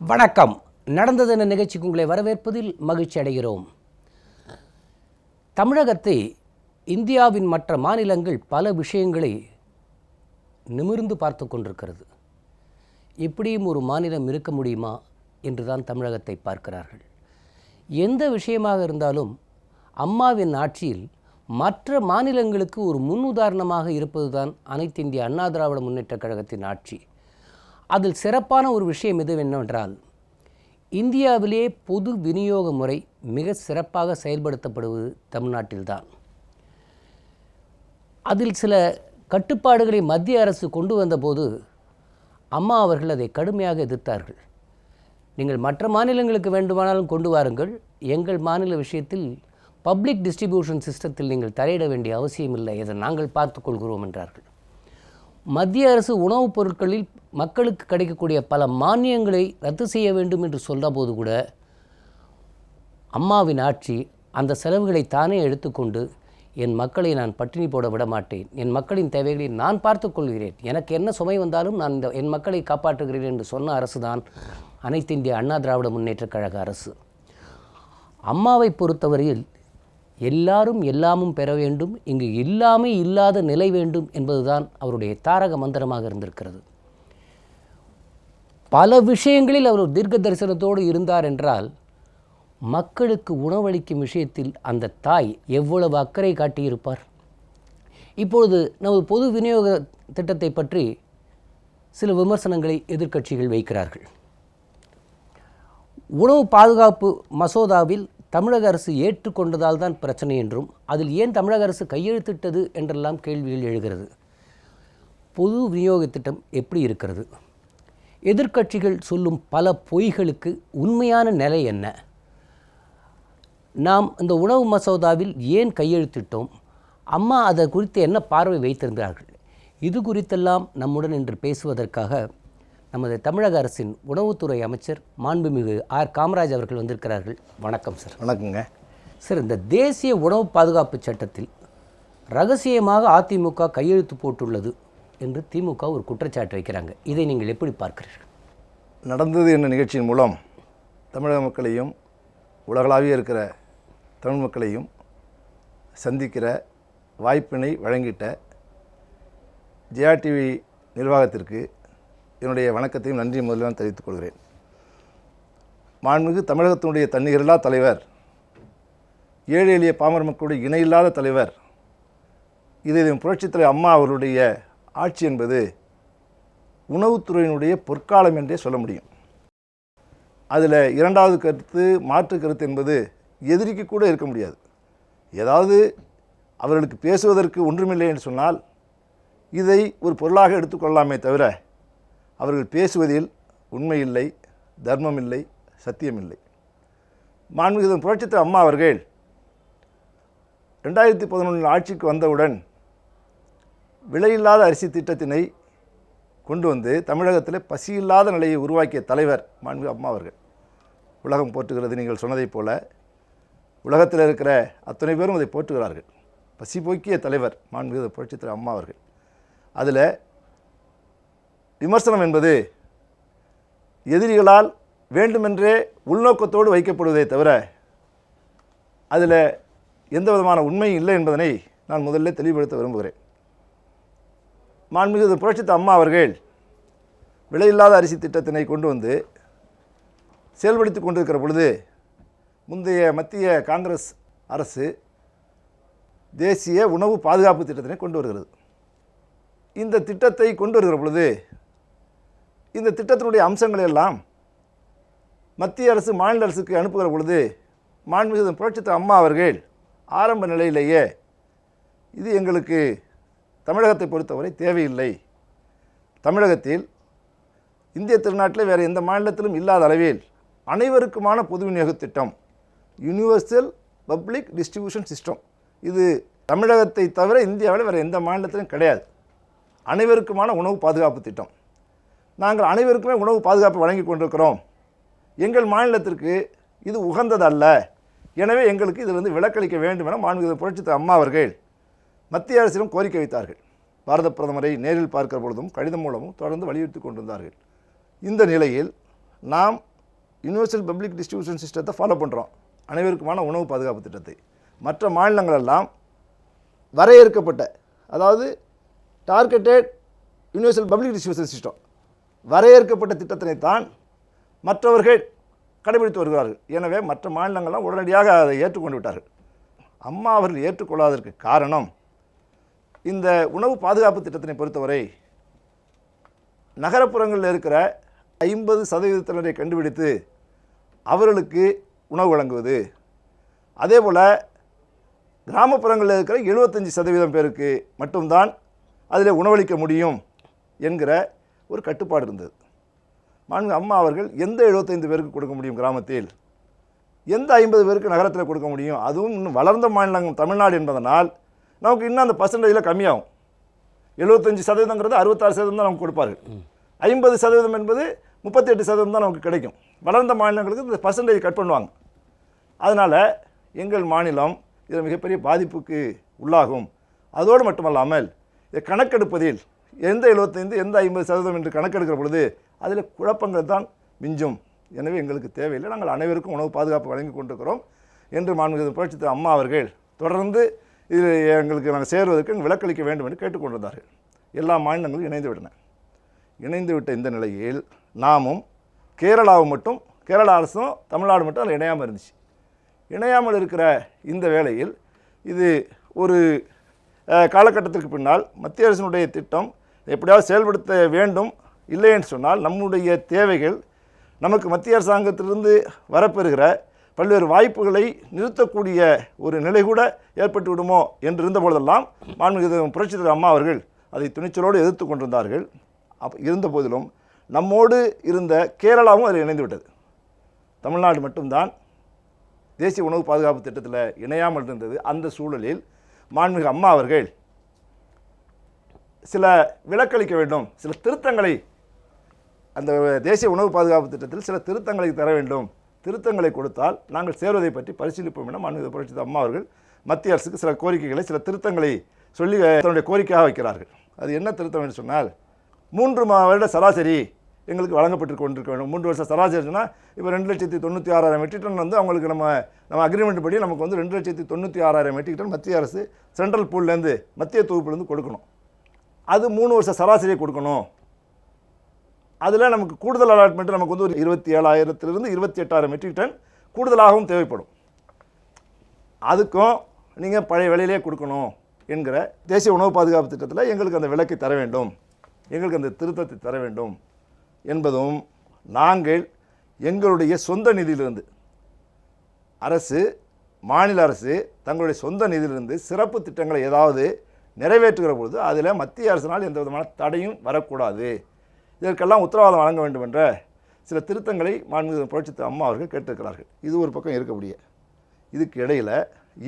வணக்கம். நடந்தது என்ற நிகழ்ச்சிக்கு உங்களை வரவேற்பதில் மகிழ்ச்சி அடைகிறோம். தமிழகத்தை இந்தியாவின் மற்ற மாநிலங்கள் பல விஷயங்களை நிமிர்ந்து பார்த்து கொண்டிருக்கிறது. இப்படியும் ஒரு மாநிலம் இருக்க முடியுமா என்றுதான் தமிழகத்தை பார்க்கிறார்கள். எந்த விஷயமாக இருந்தாலும் அம்மாவின் ஆட்சியில் மற்ற மாநிலங்களுக்கு ஒரு முன்னுதாரணமாக இருப்பதுதான் அனைத்து இந்திய அண்ணா திராவிட முன்னேற்றக் கழகத்தின் ஆட்சி. அதில் சிறப்பான ஒரு விஷயம் எது என்னவென்றால், இந்தியாவிலே பொது விநியோக முறை மிக சிறப்பாக செயல்படுத்தப்படுவது தமிழ்நாட்டில்தான். அதில் சில கட்டுப்பாடுகளை மத்திய அரசு கொண்டு வந்தபோது அம்மா அவர்கள் அதை கடுமையாக எதிர்த்தார்கள். நீங்கள் மற்ற மாநிலங்களுக்கு வேண்டுமானாலும் கொண்டு வாருங்கள், எங்கள் மாநில விஷயத்தில் பப்ளிக் டிஸ்ட்ரிபியூஷன் சிஸ்டத்தில் நீங்கள் தலையிட வேண்டிய அவசியமில்லை, இதை நாங்கள் பார்த்துக்கொள்கிறோம் என்றார்கள். மத்திய அரசு உணவுப் பொருட்களில் மக்களுக்கு கிடைக்கக்கூடிய பல மானியங்களை ரத்து செய்ய வேண்டும் என்று சொன்னபோது கூட அம்மாவின் ஆட்சி அந்த செலவுகளை தானே எடுத்துக்கொண்டு, என் மக்களை நான் பட்டினி போட விட மாட்டேன், என் மக்களின் தேவைகளை நான் பார்த்துக்கொள்கிறேன், எனக்கு என்ன சுமை வந்தாலும் நான் என் மக்களை காப்பாற்றுகிறேன் என்று சொன்ன அரசு தான் அனைத்து இந்திய அண்ணா திராவிட முன்னேற்றக் கழக அரசு. அம்மாவை பொறுத்தவரையில் எல்லாரும் எல்லாமும் பெற வேண்டும், இங்கு இல்லாமல் இல்லாத நிலை வேண்டும் என்பதுதான் அவருடைய தாரக மந்திரமாக இருந்திருக்கிறது. பல விஷயங்களில் அவர் தீர்க்க தரிசனத்தோடு இருந்தார் என்றால், மக்களுக்கு உணவளிக்கும் விஷயத்தில் அந்த தாய் எவ்வளவு அக்கறை காட்டியிருப்பார். இப்பொழுது நமது பொது விநியோக திட்டத்தை பற்றி சில விமர்சனங்களை எதிர்க்கட்சிகள் வைக்கிறார்கள். உணவு பாதுகாப்பு மசோதாவில் தமிழக அரசு ஏற்றுக்கொண்டதால் தான் பிரச்சனை என்றும், அதில் ஏன் தமிழக அரசு கையெழுத்திட்டது என்றெல்லாம் கேள்விகள் எழுகிறது. பொது விநியோக திட்டம் எப்படி இருக்கிறது? எதிர்க்கட்சிகள் சொல்லும் பல பொய்களுக்கு உண்மையான நிலை என்ன? நாம் இந்த உணவு மசோதாவில் ஏன் கையெழுத்திட்டோம்? அம்மா அதை குறித்து என்ன பார்வை வைத்திருந்தார்கள்? இது குறித்தெல்லாம் நம்முடன் இன்று பேசுவதற்காக நமது தமிழக அரசின் உணவுத்துறை அமைச்சர் மாண்புமிகு ஆர் காமராஜ் அவர்கள் வந்திருக்கிறார்கள். வணக்கம் சார். வணக்கங்க சார். இந்த தேசிய உணவு பாதுகாப்பு சட்டத்தில் ரகசியமாக அதிமுக கையெழுத்து போட்டுள்ளது என்று திமுக ஒரு குற்றச்சாட்டு வைக்கிறாங்க. இதை நீங்கள் எப்படி பார்க்கிறீர்கள்? நடந்தது என்ற நிகழ்ச்சியின் மூலம் தமிழக மக்களையும் உலகளாவிய இருக்கிற தமிழ் மக்களையும் சந்திக்கிற வாய்ப்பினை வழங்கிட்ட ஜெயா டிவி நிர்வாகத்திற்கு என்னுடைய வணக்கத்தையும் நன்றி முதலில் தெரிவித்துக் கொள்கிறேன். மாண்புமிகு தமிழகத்தினுடைய தன்னிகரில்லா தலைவர், ஏழை எளிய பாமர மக்களுடைய இணையில்லாத தலைவர், இது புரட்சித் தலைவர் அம்மா அவருடைய ஆட்சி என்பது உணவுத்துறையினுடைய பொற்காலம் என்றே சொல்ல முடியும். அதில் இரண்டாவது கருத்து, மாற்று கருத்து என்பது எதிரிக்கு கூட இருக்க முடியாது. ஏதாவது அவர்களுக்கு பேசுவதற்கு ஒன்றுமில்லை என்று சொன்னால் இதை ஒரு பொருளாக எடுத்துக்கொள்ளலாமே தவிர, அவர்கள் பேசுவதில் உண்மை இல்லை, தர்மம் இல்லை, சத்தியம் இல்லை. மாண்புமிகு புரட்சித் தலைவர் அம்மா அவர்கள் 2011 ஆட்சிக்கு வந்தவுடன் விலையில்லாத அரிசி திட்டத்தினை கொண்டு வந்து தமிழகத்தில் பசியில்லாத நிலையை உருவாக்கிய தலைவர் மாண்புமிகு அம்மா அவர்கள். உலகம் போற்றுகிறது. நீங்கள் சொன்னதைப் போல உலகத்தில் இருக்கிற அத்தனை பேரும் அதை போற்றுகிறார்கள். பசி போக்கிய தலைவர் மாண்புமிகு புரட்சித் தலைவர் அம்மா அவர்கள். அதில் விமர்சனம் என்பது எதிரிகளால் வேண்டுமென்றே உள்நோக்கத்தோடு வைக்கப்படுவதை தவிர அதில் எந்த விதமான உண்மையும் இல்லை என்பதனை நான் முதல்ல தெளிவுபடுத்த விரும்புகிறேன். மாண்புமிகு புரட்சித் அம்மா அவர்கள் விலையில்லாத அரிசி திட்டத்தினை கொண்டு வந்து செயல்படுத்தி கொண்டிருக்கிற பொழுது, முந்தைய மத்திய காங்கிரஸ் அரசு தேசிய உணவு பாதுகாப்பு திட்டத்தினை கொண்டு வருகிறது. இந்த திட்டத்தை கொண்டு வருகிற பொழுது இந்த திட்டத்தினுடைய அம்சங்கள் எல்லாம் மத்திய அரசு மாநில அரசுக்கு அனுப்புகிற பொழுது, மாண்புமிகு புரட்சித் தலைவர் அம்மா அவர்கள் ஆரம்ப நிலையிலேயே இது எங்களுக்கு தமிழகத்தை பொறுத்தவரை தேவையில்லை, தமிழகத்தில் இந்திய திருநாட்டில் வேறு எந்த மாநிலத்திலும் இல்லாத அளவில் அனைவருக்குமான பொது விநியோக திட்டம், யூனிவர்சல் பப்ளிக் டிஸ்ட்ரிபியூஷன் சிஸ்டம், இது தமிழகத்தை தவிர இந்தியாவில் வேறு எந்த மாநிலத்திலும் கிடையாது. அனைவருக்குமான உணவு பாதுகாப்பு திட்டம். நாங்கள் அனைவருக்குமே உணவு பாதுகாப்பு வழங்கி கொண்டிருக்கிறோம். எங்கள் மாநிலத்திற்கு இது உகந்ததல்ல, எனவே எங்களுக்கு இதிலிருந்து விலக்களிக்க வேண்டும் என மாண்புமிகு புரட்சித் தலைவர் அம்மா அவர்கள் மத்திய அரசிடம் கோரிக்கை வைத்தார்கள். பாரத பிரதமரை நேரில் பார்க்கிற பொழுதும் கடிதம் மூலமும் தொடர்ந்து வலியுறுத்தி கொண்டிருந்தார்கள். இந்த நிலையில் நாம் யூனிவர்சல் பப்ளிக் டிஸ்ட்ரிபியூஷன் சிஸ்டத்தை ஃபாலோ பண்ணுறோம், அனைவருக்குமான உணவு பாதுகாப்பு திட்டத்தை. மற்ற மாநிலங்களெல்லாம் வரையறுக்கப்பட்ட, அதாவது targeted universal public distribution system, வரையறுக்கப்பட்ட திட்டத்தினை தான் மற்றவர்கள் கடைபிடித்து வருகிறார்கள். எனவே மற்ற மாநிலங்கள்லாம் உடனடியாக அதை ஏற்றுக்கொண்டு விட்டார்கள். அம்மா அவர்கள் ஏற்றுக்கொள்ளாததற்கு காரணம், இந்த உணவு பாதுகாப்பு திட்டத்தினை பொறுத்தவரை நகரப்புறங்களில் இருக்கிற 50% கண்டுபிடித்து அவர்களுக்கு உணவு வழங்குவது, அதே போல் கிராமப்புறங்களில் இருக்கிற 75% பேருக்கு மட்டும்தான் அதில் உணவளிக்க முடியும் என்கிற ஒரு கட்டுப்பாடு இருந்தது. அம்மா அவர்கள் எந்த 75 பேருக்கு கொடுக்க முடியும் கிராமத்தில், எந்த 50 பேருக்கு நகரத்தில் கொடுக்க முடியும்? அதுவும் இன்னும் வளர்ந்த மாநிலம் தமிழ்நாடு என்பதனால் நமக்கு இன்னும் அந்த பர்சன்டேஜில் கம்மியாகும். 75%ங்கிறது 66% தான் நமக்கு கொடுப்பார்கள். 50% என்பது 38% தான் நமக்கு கிடைக்கும். வளர்ந்த மாநிலங்களுக்கு இந்த பர்சன்டேஜ் கட் பண்ணுவாங்க. அதனால் எங்கள் மாநிலம் இதில் மிகப்பெரிய பாதிப்புக்கு உள்ளாகும். அதோடு மட்டுமல்லாமல் இதை கணக்கெடுப்பதில் எந்த 75 எந்த 50% என்று கணக்கெடுக்கிற பொழுது அதில் குழப்பங்கள் தான் மிஞ்சும். எனவே எங்களுக்கு தேவையில்லை, நாங்கள் அனைவருக்கும் உணவு பாதுகாப்பு வழங்கி கொண்டிருக்கிறோம் என்று மாண்புமிகு புரட்சித் அம்மா அவர்கள் தொடர்ந்து இது எங்களுக்கு நாங்கள் சேருவதற்கு விலக்களிக்க வேண்டும் என்று கேட்டுக்கொண்டிருந்தார்கள். எல்லா மாநிலங்களும் இணைந்து விட்டன. இணைந்து விட்ட இந்த நிலையில் நாமும் கேரளாவும் மட்டும், கேரளா அரசும் தமிழ்நாடு மட்டும் அதில் இணையாமல் இருந்துச்சு. இணையாமல் இருக்கிற இந்த வேளையில் இது ஒரு காலகட்டத்திற்கு பின்னால் மத்திய அரசினுடைய திட்டம் எப்படியாவது செயல்படுத்த வேண்டும். இல்லை என்று சொன்னால் நம்முடைய தேவைகள், நமக்கு மத்திய அரசாங்கத்திலிருந்து வரப்பெறுகிற பல்வேறு வாய்ப்புகளை நிறுத்தக்கூடிய ஒரு நிலை கூட ஏற்பட்டு விடுமோ என்று இருந்த பொழுதெல்லாம் மாண்புமிகு புரட்சித் அம்மா அவர்கள் அதை துணிச்சலோடு எதிர்த்து கொண்டிருந்தார்கள். இருந்த போதிலும் நம்மோடு இருந்த கேரளாவும் அதில் இணைந்து விட்டது. தமிழ்நாடு மட்டும்தான் தேசிய உணவு பாதுகாப்பு திட்டத்தில் இணையாமல் இருந்தது. அந்த சூழலில் மாண்புமிகு அம்மா அவர்கள் சில விலக்களிக்க வேண்டும், சில திருத்தங்களை, அந்த தேசிய உணவு பாதுகாப்பு திட்டத்தில் சில திருத்தங்களை தர வேண்டும், திருத்தங்களை கொடுத்தால் நாங்கள் சேருவதை பற்றி பரிசீலிப்போம் என மாண்புமிகு புரட்சித் அம்மா அவர்கள் மத்திய அரசுக்கு சில கோரிக்கைகளை, சில திருத்தங்களை சொல்லி தன்னுடைய கோரிக்கையாக வைக்கிறார்கள். அது என்ன திருத்தம் என்று சொன்னால், 3 வருட சராசரி எங்களுக்கு வழங்கப்பட்டு கொண்டிருக்க வேண்டும். 3 வருஷம் சராசரினா இப்போ 2,96,000 மெட்ரிக் டன் வந்து அவங்களுக்கு நம்ம அக்ரிமெண்ட் படி நமக்கு வந்து 2,96,000 மெட்ரிக் டன் மத்திய அரசு சென்ட்ரல் பூல்லேருந்து, மத்திய தொகுப்புலேருந்து கொடுக்கணும். அது 3 வருஷ சராசரியை கொடுக்கணும். அதில் நமக்கு கூடுதல் அலாட்மெண்ட் நமக்கு வந்து ஒரு 27,000 28,000 மெட்ரிக் டன் கூடுதலாகவும் தேவைப்படும். அதுக்கும் நீங்கள் பழைய விலையிலே கொடுக்கணும் என்கிற தேசிய உணவு பாதுகாப்பு திட்டத்தில் எங்களுக்கு அந்த விலக்கை தர வேண்டும், எங்களுக்கு அந்த திருத்தத்தை தர வேண்டும் என்பதும், நாங்கள் எங்களுடைய சொந்த நிதியிலிருந்து, அரசு, மாநில அரசு தங்களுடைய சொந்த நிதியிலிருந்து சிறப்பு திட்டங்களை ஏதாவது நிறைவேற்றுகிற பொழுது அதில் மத்திய அரசினால் எந்த விதமான தடையும் வரக்கூடாது, இதற்கெல்லாம் உத்தரவாதம் வழங்க வேண்டும் என்ற சில திருத்தங்களை மாண்புமிகு புரட்சித் அம்மா அவர்கள் கேட்டிருக்கிறார்கள். இது ஒரு பக்கம் இருக்கக்கூடிய, இதுக்கு இடையில்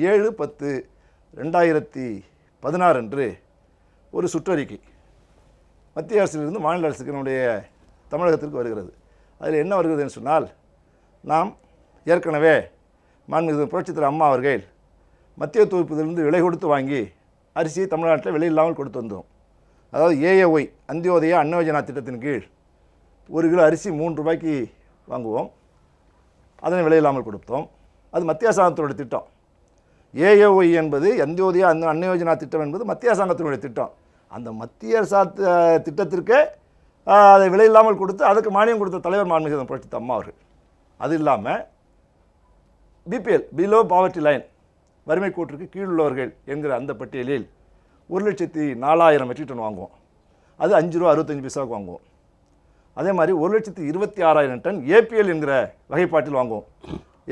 7/10/2016 அன்று ஒரு சுற்றறிக்கை மத்திய அரசிலிருந்து மாநில அரசுக்கு நம்முடைய தமிழகத்திற்கு வருகிறது. அதில் என்ன வருகிறதுன்னு சொன்னால், நாம் ஏற்கனவே மாண்புமிகு புரட்சித் அம்மா அவர்கள் மத்திய தொகுப்பிலிருந்து விலை கொடுத்து வாங்கி அரிசியை தமிழ்நாட்டில் விலை இல்லாமல் கொடுத்து வந்தோம். அதாவது ஏஏஒய், அந்தியோதயா அன்ன யோஜனா திட்டத்தின் கீழ் 1 கிலோ அரிசி 3 ரூபாய்க்கு வாங்குவோம், அதனை விலை இல்லாமல் கொடுத்தோம். அது மத்திய அரசாங்கத்தினுடைய திட்டம். ஏஏஒய் என்பது, அந்தியோதயா அன்ன யோஜனா திட்டம் என்பது மத்திய அரசாங்கத்தினுடைய திட்டம். அந்த மத்திய அரசாங்க திட்டத்திற்கு அதை விலை இல்லாமல் கொடுத்து அதுக்கு மானியம் கொடுத்த தலைவர் மாண்புமிகு புரட்சித் அம்மா அவர்கள். அது இல்லாமல் பிபிஎல், பிலோ பாவர்ட்டி லைன், வறுமை கோட்டிற்கு கீழுள்ளவர்கள் என்கிற அந்த பட்டியலில் 1,04,000 மெட்ரிக் டன் வாங்குவோம். அது 5 ரூபா 65 பைசாவுக்கு வாங்குவோம். அதே மாதிரி 1,26,000 டன் ஏபிஎல் என்கிற வகைப்பாட்டில் வாங்குவோம்.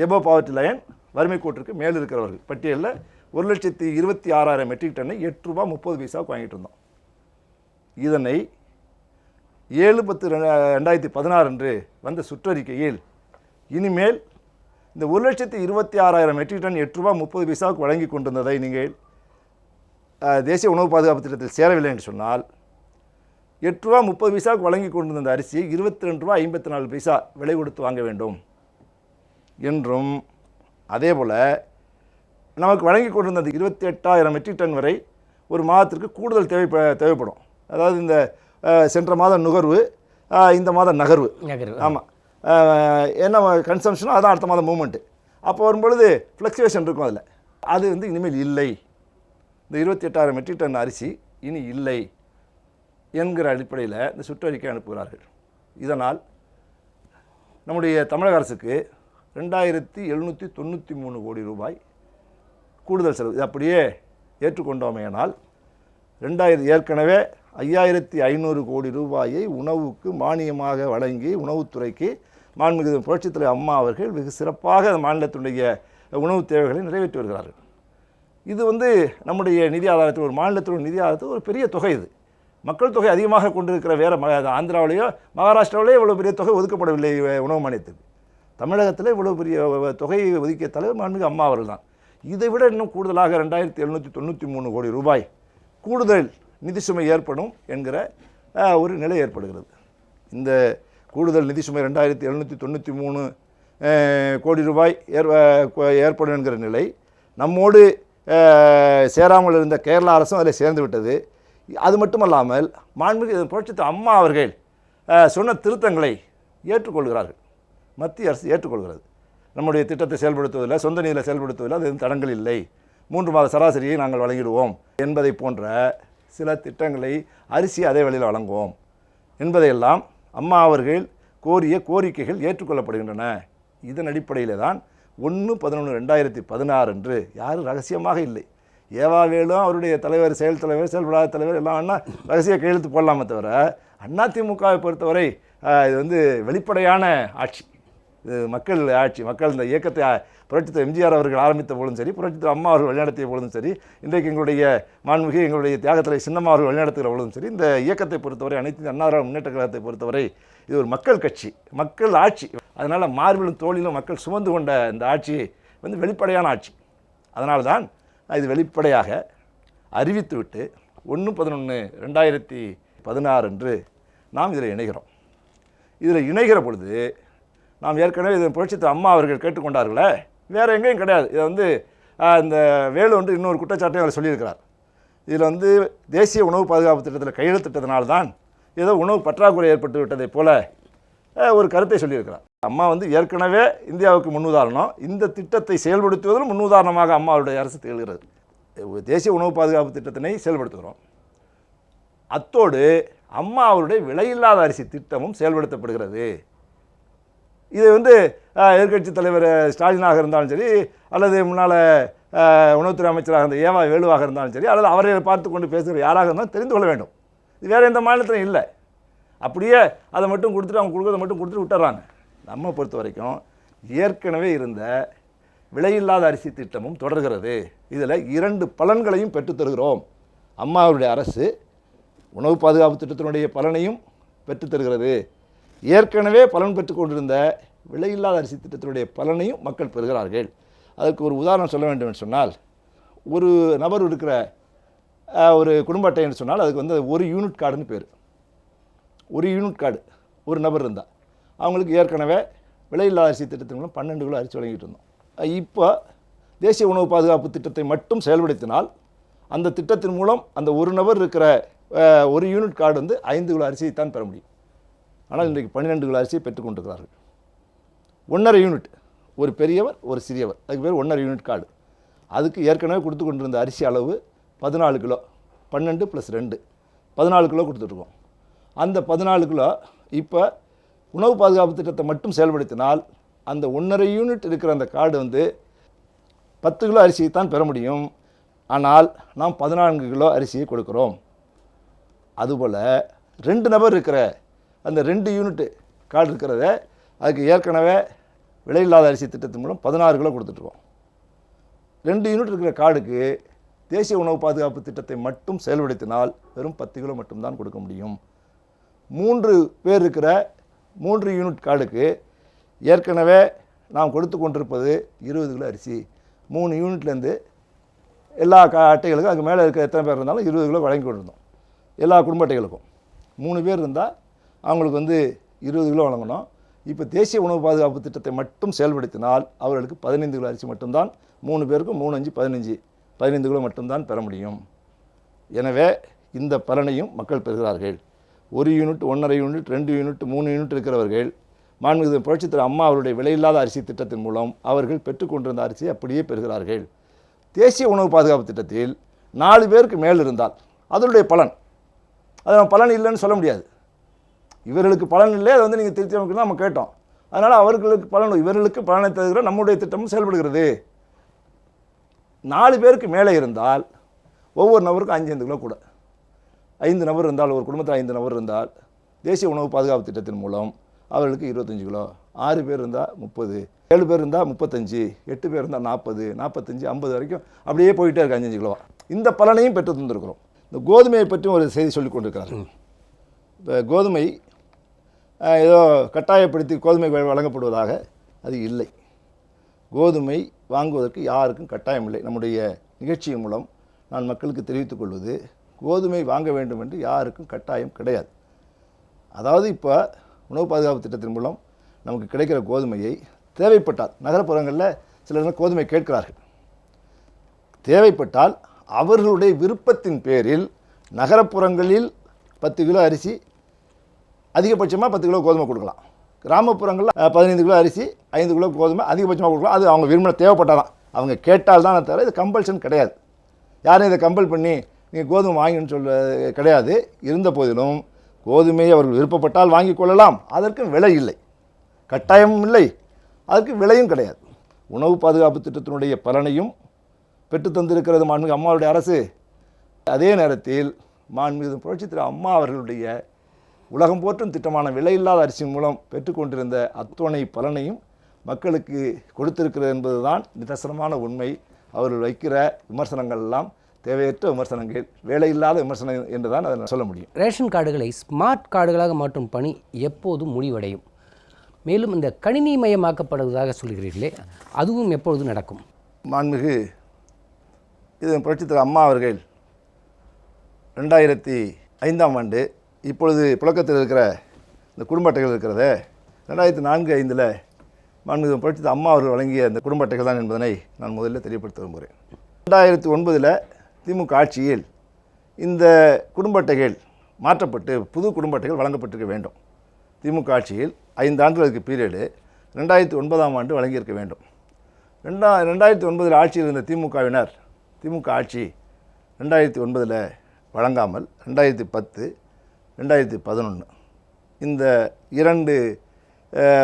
எபோ பாவர்ட்டி லைன், வறுமை கோட்டிற்கு மேல் இருக்கிறவர்கள் பட்டியலில் 1,26,000 மெட்ரிக் டன்னை 8 ரூபா 30 பைசாவுக்கு வாங்கிட்டு இருந்தோம். இதனை 7/10/2016 அன்று வந்த சுற்றறிக்கையில், இனிமேல் இந்த 1,26,000 மெட்ரிக் டன் 8 ரூபா 30 பைசாவுக்கு வழங்கி கொண்டிருந்ததை நீங்கள் தேசிய உணவு பாதுகாப்பு திட்டத்தில் சேரவில்லை என்று சொன்னால், 8 ரூபா 30 பைசாவுக்கு வழங்கி கொண்டிருந்த அரிசியை 22 ரூபா 54 பைசா விலை கொடுத்து வாங்க வேண்டும் என்றும், அதே போல் நமக்கு வழங்கி கொண்டிருந்த 28,000 மெட்ரிக் டன் வரை ஒரு மாதத்திற்கு கூடுதல் தேவைப்படும். அதாவது இந்த சென்ற மாத நுகர்வு, இந்த மாத நகர்வு. ஆமாம், என்ன கன்சம்ஷனோ அதான் அடுத்த மாதம் மூவ்மெண்ட்டு. அப்போ வரும்பொழுது ஃப்ளக்சுவேஷன் இருக்கும். அதில் அது வந்து இனிமேல் இல்லை. இந்த 28,000 மெட்ரிக் டன் அரிசி இனி இல்லை என்கிற அடிப்படையில் இந்த சுற்றறிக்கை அனுப்புகிறார்கள். இதனால் நம்முடைய தமிழக அரசுக்கு 2,793 கோடி ரூபாய் கூடுதல் செலவு. இது அப்படியே ஏற்றுக்கொண்டோமேனால் ஏற்கனவே 5,500 கோடி ரூபாயை உணவுக்கு மானியமாக வழங்கி உணவுத்துறைக்கு மாண்புமிகு புரட்சித் தலைவர் அம்மா அவர்கள் வெகு சிறப்பாக மாநிலத்தினுடைய உணவு தேவைகளை நிறைவேற்றி வருகிறார்கள். இது வந்து நம்முடைய நிதி ஆதாரத்தில் ஒரு மாநிலத்தினுடைய நிதி ஆதாரத்தில் ஒரு பெரிய தொகை. இது மக்கள் தொகை அதிகமாக கொண்டிருக்கிற வேறு ஆந்திராவிலேயோ மகாராஷ்டிராவிலேயோ இவ்வளோ பெரிய தொகை ஒதுக்கப்படவில்லை உணவு மானியத்துக்கு. தமிழகத்தில் இவ்வளோ பெரிய தொகையை ஒதுக்கிய தலைவர் மாண்புமிகு அம்மா அவர்கள் தான். இதை விட இன்னும் கூடுதலாக 2,793 கோடி ரூபாய் கூடுதல் நிதி சுமை ஏற்படும் என்கிற ஒரு நிலை ஏற்படுகிறது. இந்த கூடுதல் நிதி சுமை 2,793 கோடி ரூபாய் ஏற்படும் என்கிற நிலை நம்மோடு சேராமல் இருந்த கேரளா அரசும் அதில் சேர்ந்து விட்டது. அது மட்டுமல்லாமல் மாண்புமிகு புரட்சித் அம்மா அவர்கள் சொன்ன திருத்தங்களை ஏற்றுக்கொள்கிறார்கள். மத்திய அரசு ஏற்றுக்கொள்கிறது. நம்முடைய திட்டத்தை செயல்படுத்துவதில், சொந்த நிதியில் செயல்படுத்துவதில் அது தடங்கள் இல்லை, 3 மாத சராசரியை நாங்கள் வழங்கிடுவோம் என்பதை போன்ற சில திட்டங்களை அரிசி அதே வழியில் வழங்குவோம் என்பதையெல்லாம் அம்மா அவர்கள் கோரிய கோரிக்கைகள் ஏற்றுக்கொள்ளப்படுகின்றன. இதன் அடிப்படையில் தான் 1/11/2016 அன்று யாரும் ரகசியமாக இல்லை, ஏவாவேலும் அவருடைய தலைவர், செயல் தலைவர், செயல்படாத தலைவர் எல்லாம் ரகசிய கையெழுத்து போடலாமே தவிர அதிமுகவை பொறுத்தவரை இது வந்து வெளிப்படையான ஆட்சி, இது மக்கள் ஆட்சி. மக்கள் இந்த இயக்கத்தை புரட்சித் எம்ஜிஆர் அவர்கள் ஆரம்பித்த போதும் சரி, புரட்சித் அம்மா அவர்கள் வழிநடத்திய பொழுதும் சரி, இன்றைக்கு எங்களுடைய மாண்புமிகு எங்களுடைய தியாகத்தலை சின்னம்மா அவர்கள் வழிநடத்துகிற பொழுதும் சரி, இந்த இயக்கத்தை பொறுத்தவரை, அனைத்து அண்ணா திராவிட முன்னேற்ற கழகத்தை பொறுத்தவரை இது ஒரு மக்கள் கட்சி, மக்கள் ஆட்சி. அதனால் மார்பிலும் தோளிலும் மக்கள் சுமந்து கொண்ட இந்த ஆட்சி வந்து வெளிப்படையான ஆட்சி. அதனால தான் இது வெளிப்படையாக அறிவித்துவிட்டு 1/11/2016 அன்று நாம் இதில் இணைகிறோம். இதில் இணைகிற பொழுது நாம் ஏற்கனவே இதை புரட்சித் அம்மா அவர்கள் கேட்டுக்கொண்டார்களே, வேறு எங்கேயும் கிடையாது. இதை வந்து இந்த வேலு வந்து இன்னொரு குற்றச்சாட்டையும் அவர் சொல்லியிருக்கிறார். இதில் வந்து தேசிய உணவு பாதுகாப்பு திட்டத்தில் கையெழுத்திட்டதுனால்தான் ஏதோ உணவு பற்றாக்குறை ஏற்பட்டு விட்டதை போல ஒரு கருத்தை சொல்லியிருக்கிறார். அம்மா வந்து ஏற்கனவே இந்தியாவுக்கு முன்னுதாரணம், இந்த திட்டத்தை செயல்படுத்துவதிலும் முன்னுதாரணமாக அம்மாவுடைய அரசு திகழ்கிறது. தேசிய உணவு பாதுகாப்பு திட்டத்தினை செயல்படுத்துகிறோம். அத்தோடு அம்மா அவருடைய விலையில்லாத அரிசி திட்டமும் செயல்படுத்தப்படுகிறது. இதை வந்து எதிர்க்கட்சி தலைவர் ஸ்டாலினாக இருந்தாலும் சரி, அல்லது முன்னால் உணவுத்துறை அமைச்சராக இருந்த ஏவா வேலுவாக இருந்தாலும் சரி, அல்லது அவரை பார்த்து கொண்டு பேசுகிற யாராக இருந்தாலும் தெரிந்து கொள்ள வேண்டும். இது வேறு எந்த மாநிலத்திலும் இல்லை. அப்படியே அதை மட்டும் கொடுத்துட்டு அவங்க கொடுக்குறத மட்டும் கொடுத்துட்டு விட்டுறாங்க. நம்ம பொறுத்த வரைக்கும் ஏற்கனவே இருந்த விலையில்லாத அரிசி திட்டமும் தொடர்கிறது. இதில் 2 பலன்களையும் பெற்றுத்தருகிறோம். அம்மாவுடைய அரசு உணவு பாதுகாப்பு திட்டத்தினுடைய பலனையும் பெற்றுத்தருகிறது. ஏற்கனவே பலன் பெற்று கொண்டிருந்த விலையில்லாத அரிசி திட்டத்தினுடைய பலனையும் மக்கள் பெறுகிறார்கள். அதற்கு ஒரு உதாரணம் சொல்ல வேண்டும் என்று சொன்னால், ஒரு நபர் இருக்கிற ஒரு குடும்ப அட்டை என்று சொன்னால் அதுக்கு வந்து 1 யூனிட் கார்டுன்னு பேர். 1 யூனிட் கார்டு ஒரு நபர் இருந்தால் அவங்களுக்கு ஏற்கனவே விலையில்லாத அரிசி திட்டத்தின் மூலம் 12 கிலோ அரிசி வழங்கிட்டு இருந்தோம். இப்போ தேசிய உணவு பாதுகாப்பு திட்டத்தை மட்டும் செயல்படுத்தினால் அந்த திட்டத்தின் மூலம் அந்த ஒரு நபர் இருக்கிற 1 யூனிட் கார்டு வந்து 5 கிலோ அரிசியை தான் பெற முடியும். ஆனால் இன்றைக்கு 12 கிலோ அரிசியை பெற்றுக்கொண்டிருக்கிறார்கள். 1.5 யூனிட், ஒரு பெரியவர் ஒரு சிறியவர், அதுக்கு பேர் 1.5 யூனிட் கார்டு. அதுக்கு ஏற்கனவே கொடுத்து கொண்டிருந்த அரிசி அளவு 14 கிலோ, 12 + 2 14 கிலோ கொடுத்துட்ருக்கோம். அந்த 14 கிலோ இப்போ உணவு பாதுகாப்பு திட்டத்தை மட்டும் செயல்படுத்தினால் அந்த 1.5 யூனிட் இருக்கிற அந்த கார்டு வந்து 10 கிலோ அரிசியை தான் பெற முடியும். ஆனால் நாம் 14 கிலோ அரிசியை கொடுக்குறோம். அதுபோல் 2 நபர் இருக்கிற அந்த 2 யூனிட் கார்டு இருக்கிறத அதுக்கு ஏற்கனவே விலையில்லாத அரிசி திட்டத்தின் மூலம் 16 கிலோ கொடுத்துட்ருக்கோம். 2 யூனிட் இருக்கிற கார்டுக்கு தேசிய உணவு பாதுகாப்பு திட்டத்தை மட்டும் செயல்படுத்தினால் வெறும் 10 கிலோ மட்டும்தான் கொடுக்க முடியும். 3 பேர் இருக்கிற 3 யூனிட் கார்டுக்கு ஏற்கனவே நாம் கொடுத்து கொண்டிருப்பது 20 கிலோ அரிசி. 3 யூனிட்லேருந்து எல்லா அட்டைகளுக்கும் அதுக்கு மேலே இருக்க எத்தனை பேர் இருந்தாலும் 20 கிலோ வழங்கி கொண்டிருந்தோம். எல்லா குடும்ப அட்டைகளுக்கும் 3 பேர் இருந்தால் அவங்களுக்கு வந்து 20 கிலோ வழங்கணும். இப்போ தேசிய உணவு பாதுகாப்பு திட்டத்தை மட்டும் செயல்படுத்தினால் அவர்களுக்கு 15 கிலோ அரிசி மட்டும்தான், 3 பேருக்கும் 3 5 15 கிலோ மட்டும்தான் பெற முடியும். எனவே இந்த பலனையும் மக்கள் பெறுகிறார்கள். 1 யூனிட், 1.5 யூனிட், 2 யூனிட், 3 யூனிட் இருக்கிறவர்கள் மாண்புமிகு புரட்சித் தலைவர் அம்மா அவருடைய விலையில்லாத அரிசி திட்டத்தின் மூலம் அவர்கள் பெற்றுக்கொண்டிருந்த அரிசியை அப்படியே பெறுகிறார்கள். தேசிய உணவு பாதுகாப்பு திட்டத்தில் 4 பேருக்கு மேல் இருந்தால் அதனுடைய பலன், அது பலன் இல்லைன்னு சொல்ல முடியாது. இவர்களுக்கு பலன் இல்லை, அதை நீங்கள் திருத்தி அமைக்கணும் நம்ம கேட்டோம். அதனால் அவர்களுக்கு பலன், இவர்களுக்கு பலனை தருகிற நம்முடைய திட்டமும் செயல்படுகிறது. 4 பேருக்கு மேலே இருந்தால் ஒவ்வொரு நபருக்கும் 5 கிலோ கூட, 5 நபர் இருந்தால், ஒரு குடும்பத்தில் 5 நபர் இருந்தால் தேசிய உணவு பாதுகாப்பு திட்டத்தின் மூலம் அவர்களுக்கு 25 கிலோ, 6 பேர் இருந்தால் 30, 7 பேர் இருந்தால் 35, 8 பேர் இருந்தால் 40, 45, 50 வரைக்கும் அப்படியே போயிட்டே இருக்கு 5 கிலோ. இந்த பலனையும் பெற்று தந்திருக்கிறோம். இந்த கோதுமையை பற்றி ஒரு செய்தி சொல்லிக் கொண்டிருக்கிறார்கள். இப்போ கோதுமை ஏதோ கட்டாயப்படுத்தி கோதுமை வழங்கப்படுவதாக அது இல்லை. கோதுமை வாங்குவதற்கு யாருக்கும் கட்டாயம் இல்லை. நம்முடைய நிகழ்ச்சியின் மூலம் நான் மக்களுக்கு தெரிவித்துக் கொள்வது, கோதுமை வாங்க வேண்டும் என்று யாருக்கும் கட்டாயம் கிடையாது. அதாவது இப்போ உணவு பாதுகாப்பு திட்டத்தின் மூலம் நமக்கு கிடைக்கிற கோதுமையை தேவைப்பட்டால், நகரப்புறங்களில் சிலர் கோதுமை கேட்கிறார்கள், தேவைப்பட்டால் அவர்களுடைய விருப்பத்தின் பேரில் நகரப்புறங்களில் 10 கிலோ அரிசி, அதிகபட்சமாக 10 கிலோ கோதுமை கொடுக்கலாம். கிராமப்புறங்களில் 15 கிலோ அரிசி, 5 கிலோ கோதுமை அதிகபட்சமாக கொடுக்கலாம். அது அவங்க விரும்பின தேவைப்பட்டால் தான், அவங்க கேட்டால் தான் தவிர இது கம்பல்ஷன் கிடையாது. யாரும் இதை கம்பல் பண்ணி நீங்கள் கோதுமை வாங்கின்னு சொல்ல கிடையாது. இருந்த போதிலும் கோதுமையை அவர்கள் விருப்பப்பட்டால் வாங்கி கொள்ளலாம். அதற்கு விலை இல்லை, கட்டாயமும் இல்லை, அதற்கு விலையும் கிடையாது. உணவு பாதுகாப்பு திட்டத்தினுடைய பலனையும் பெற்று தந்திருக்கிறது மாண்புமிகு அம்மாவுடைய அரசு. அதே நேரத்தில் மாண்புமிகு புரட்சித் தலைவர் அம்மா அவர்களுடைய உலகம் போற்றும் திட்டமான விலையில்லாத அரிசியின் மூலம் பெற்றுக்கொண்டிருந்த அத்துணை பலனையும் மக்களுக்கு கொடுத்திருக்கிறது என்பதுதான் நிதர்சனமான உண்மை. அவர்கள் வைக்கிற விமர்சனங்கள் எல்லாம் தேவையற்ற விமர்சனங்கள், வேலையில்லாத விமர்சனம் என்று தான் அதை சொல்ல முடியும். ரேஷன் கார்டுகளை ஸ்மார்ட் கார்டுகளாக மாற்றும் பணி எப்போது முடிவடையும்? மேலும் இந்த கணினிமயமாக்கப்படுவதாக சொல்கிறீர்களே, அதுவும் எப்பொழுது நடக்கும்? மாண்புமிகு இது புரட்சித் தலைவர் அம்மா அவர்கள் 2005ஆம் ஆண்டு, இப்பொழுது புழக்கத்தில் இருக்கிற இந்த குடும்ப அட்டைகள் இருக்கிறதே, 2004-5 மாண்புமிகு புரட்சித் தலைவர் அம்மா அவர்கள் வழங்கிய இந்த குடும்ப அட்டைகள் தான் என்பதனை நான் முதலில் தெரியப்படுத்த விரும்புகிறேன். 2009 திமுக ஆட்சியில் இந்த குடும்ப அட்டைகள் மாற்றப்பட்டு புது குடும்ப அட்டைகள் வழங்கப்பட்டிருக்க வேண்டும். திமுக ஆட்சியில் 5 ஆண்டுகளுக்கு பீரியடு 2009ஆம் ஆண்டு வழங்கியிருக்க வேண்டும். 2009 ஆட்சியில் இருந்த திமுகவினர், திமுக ஆட்சி 2009 வழங்காமல் 2010, 2011 இந்த 2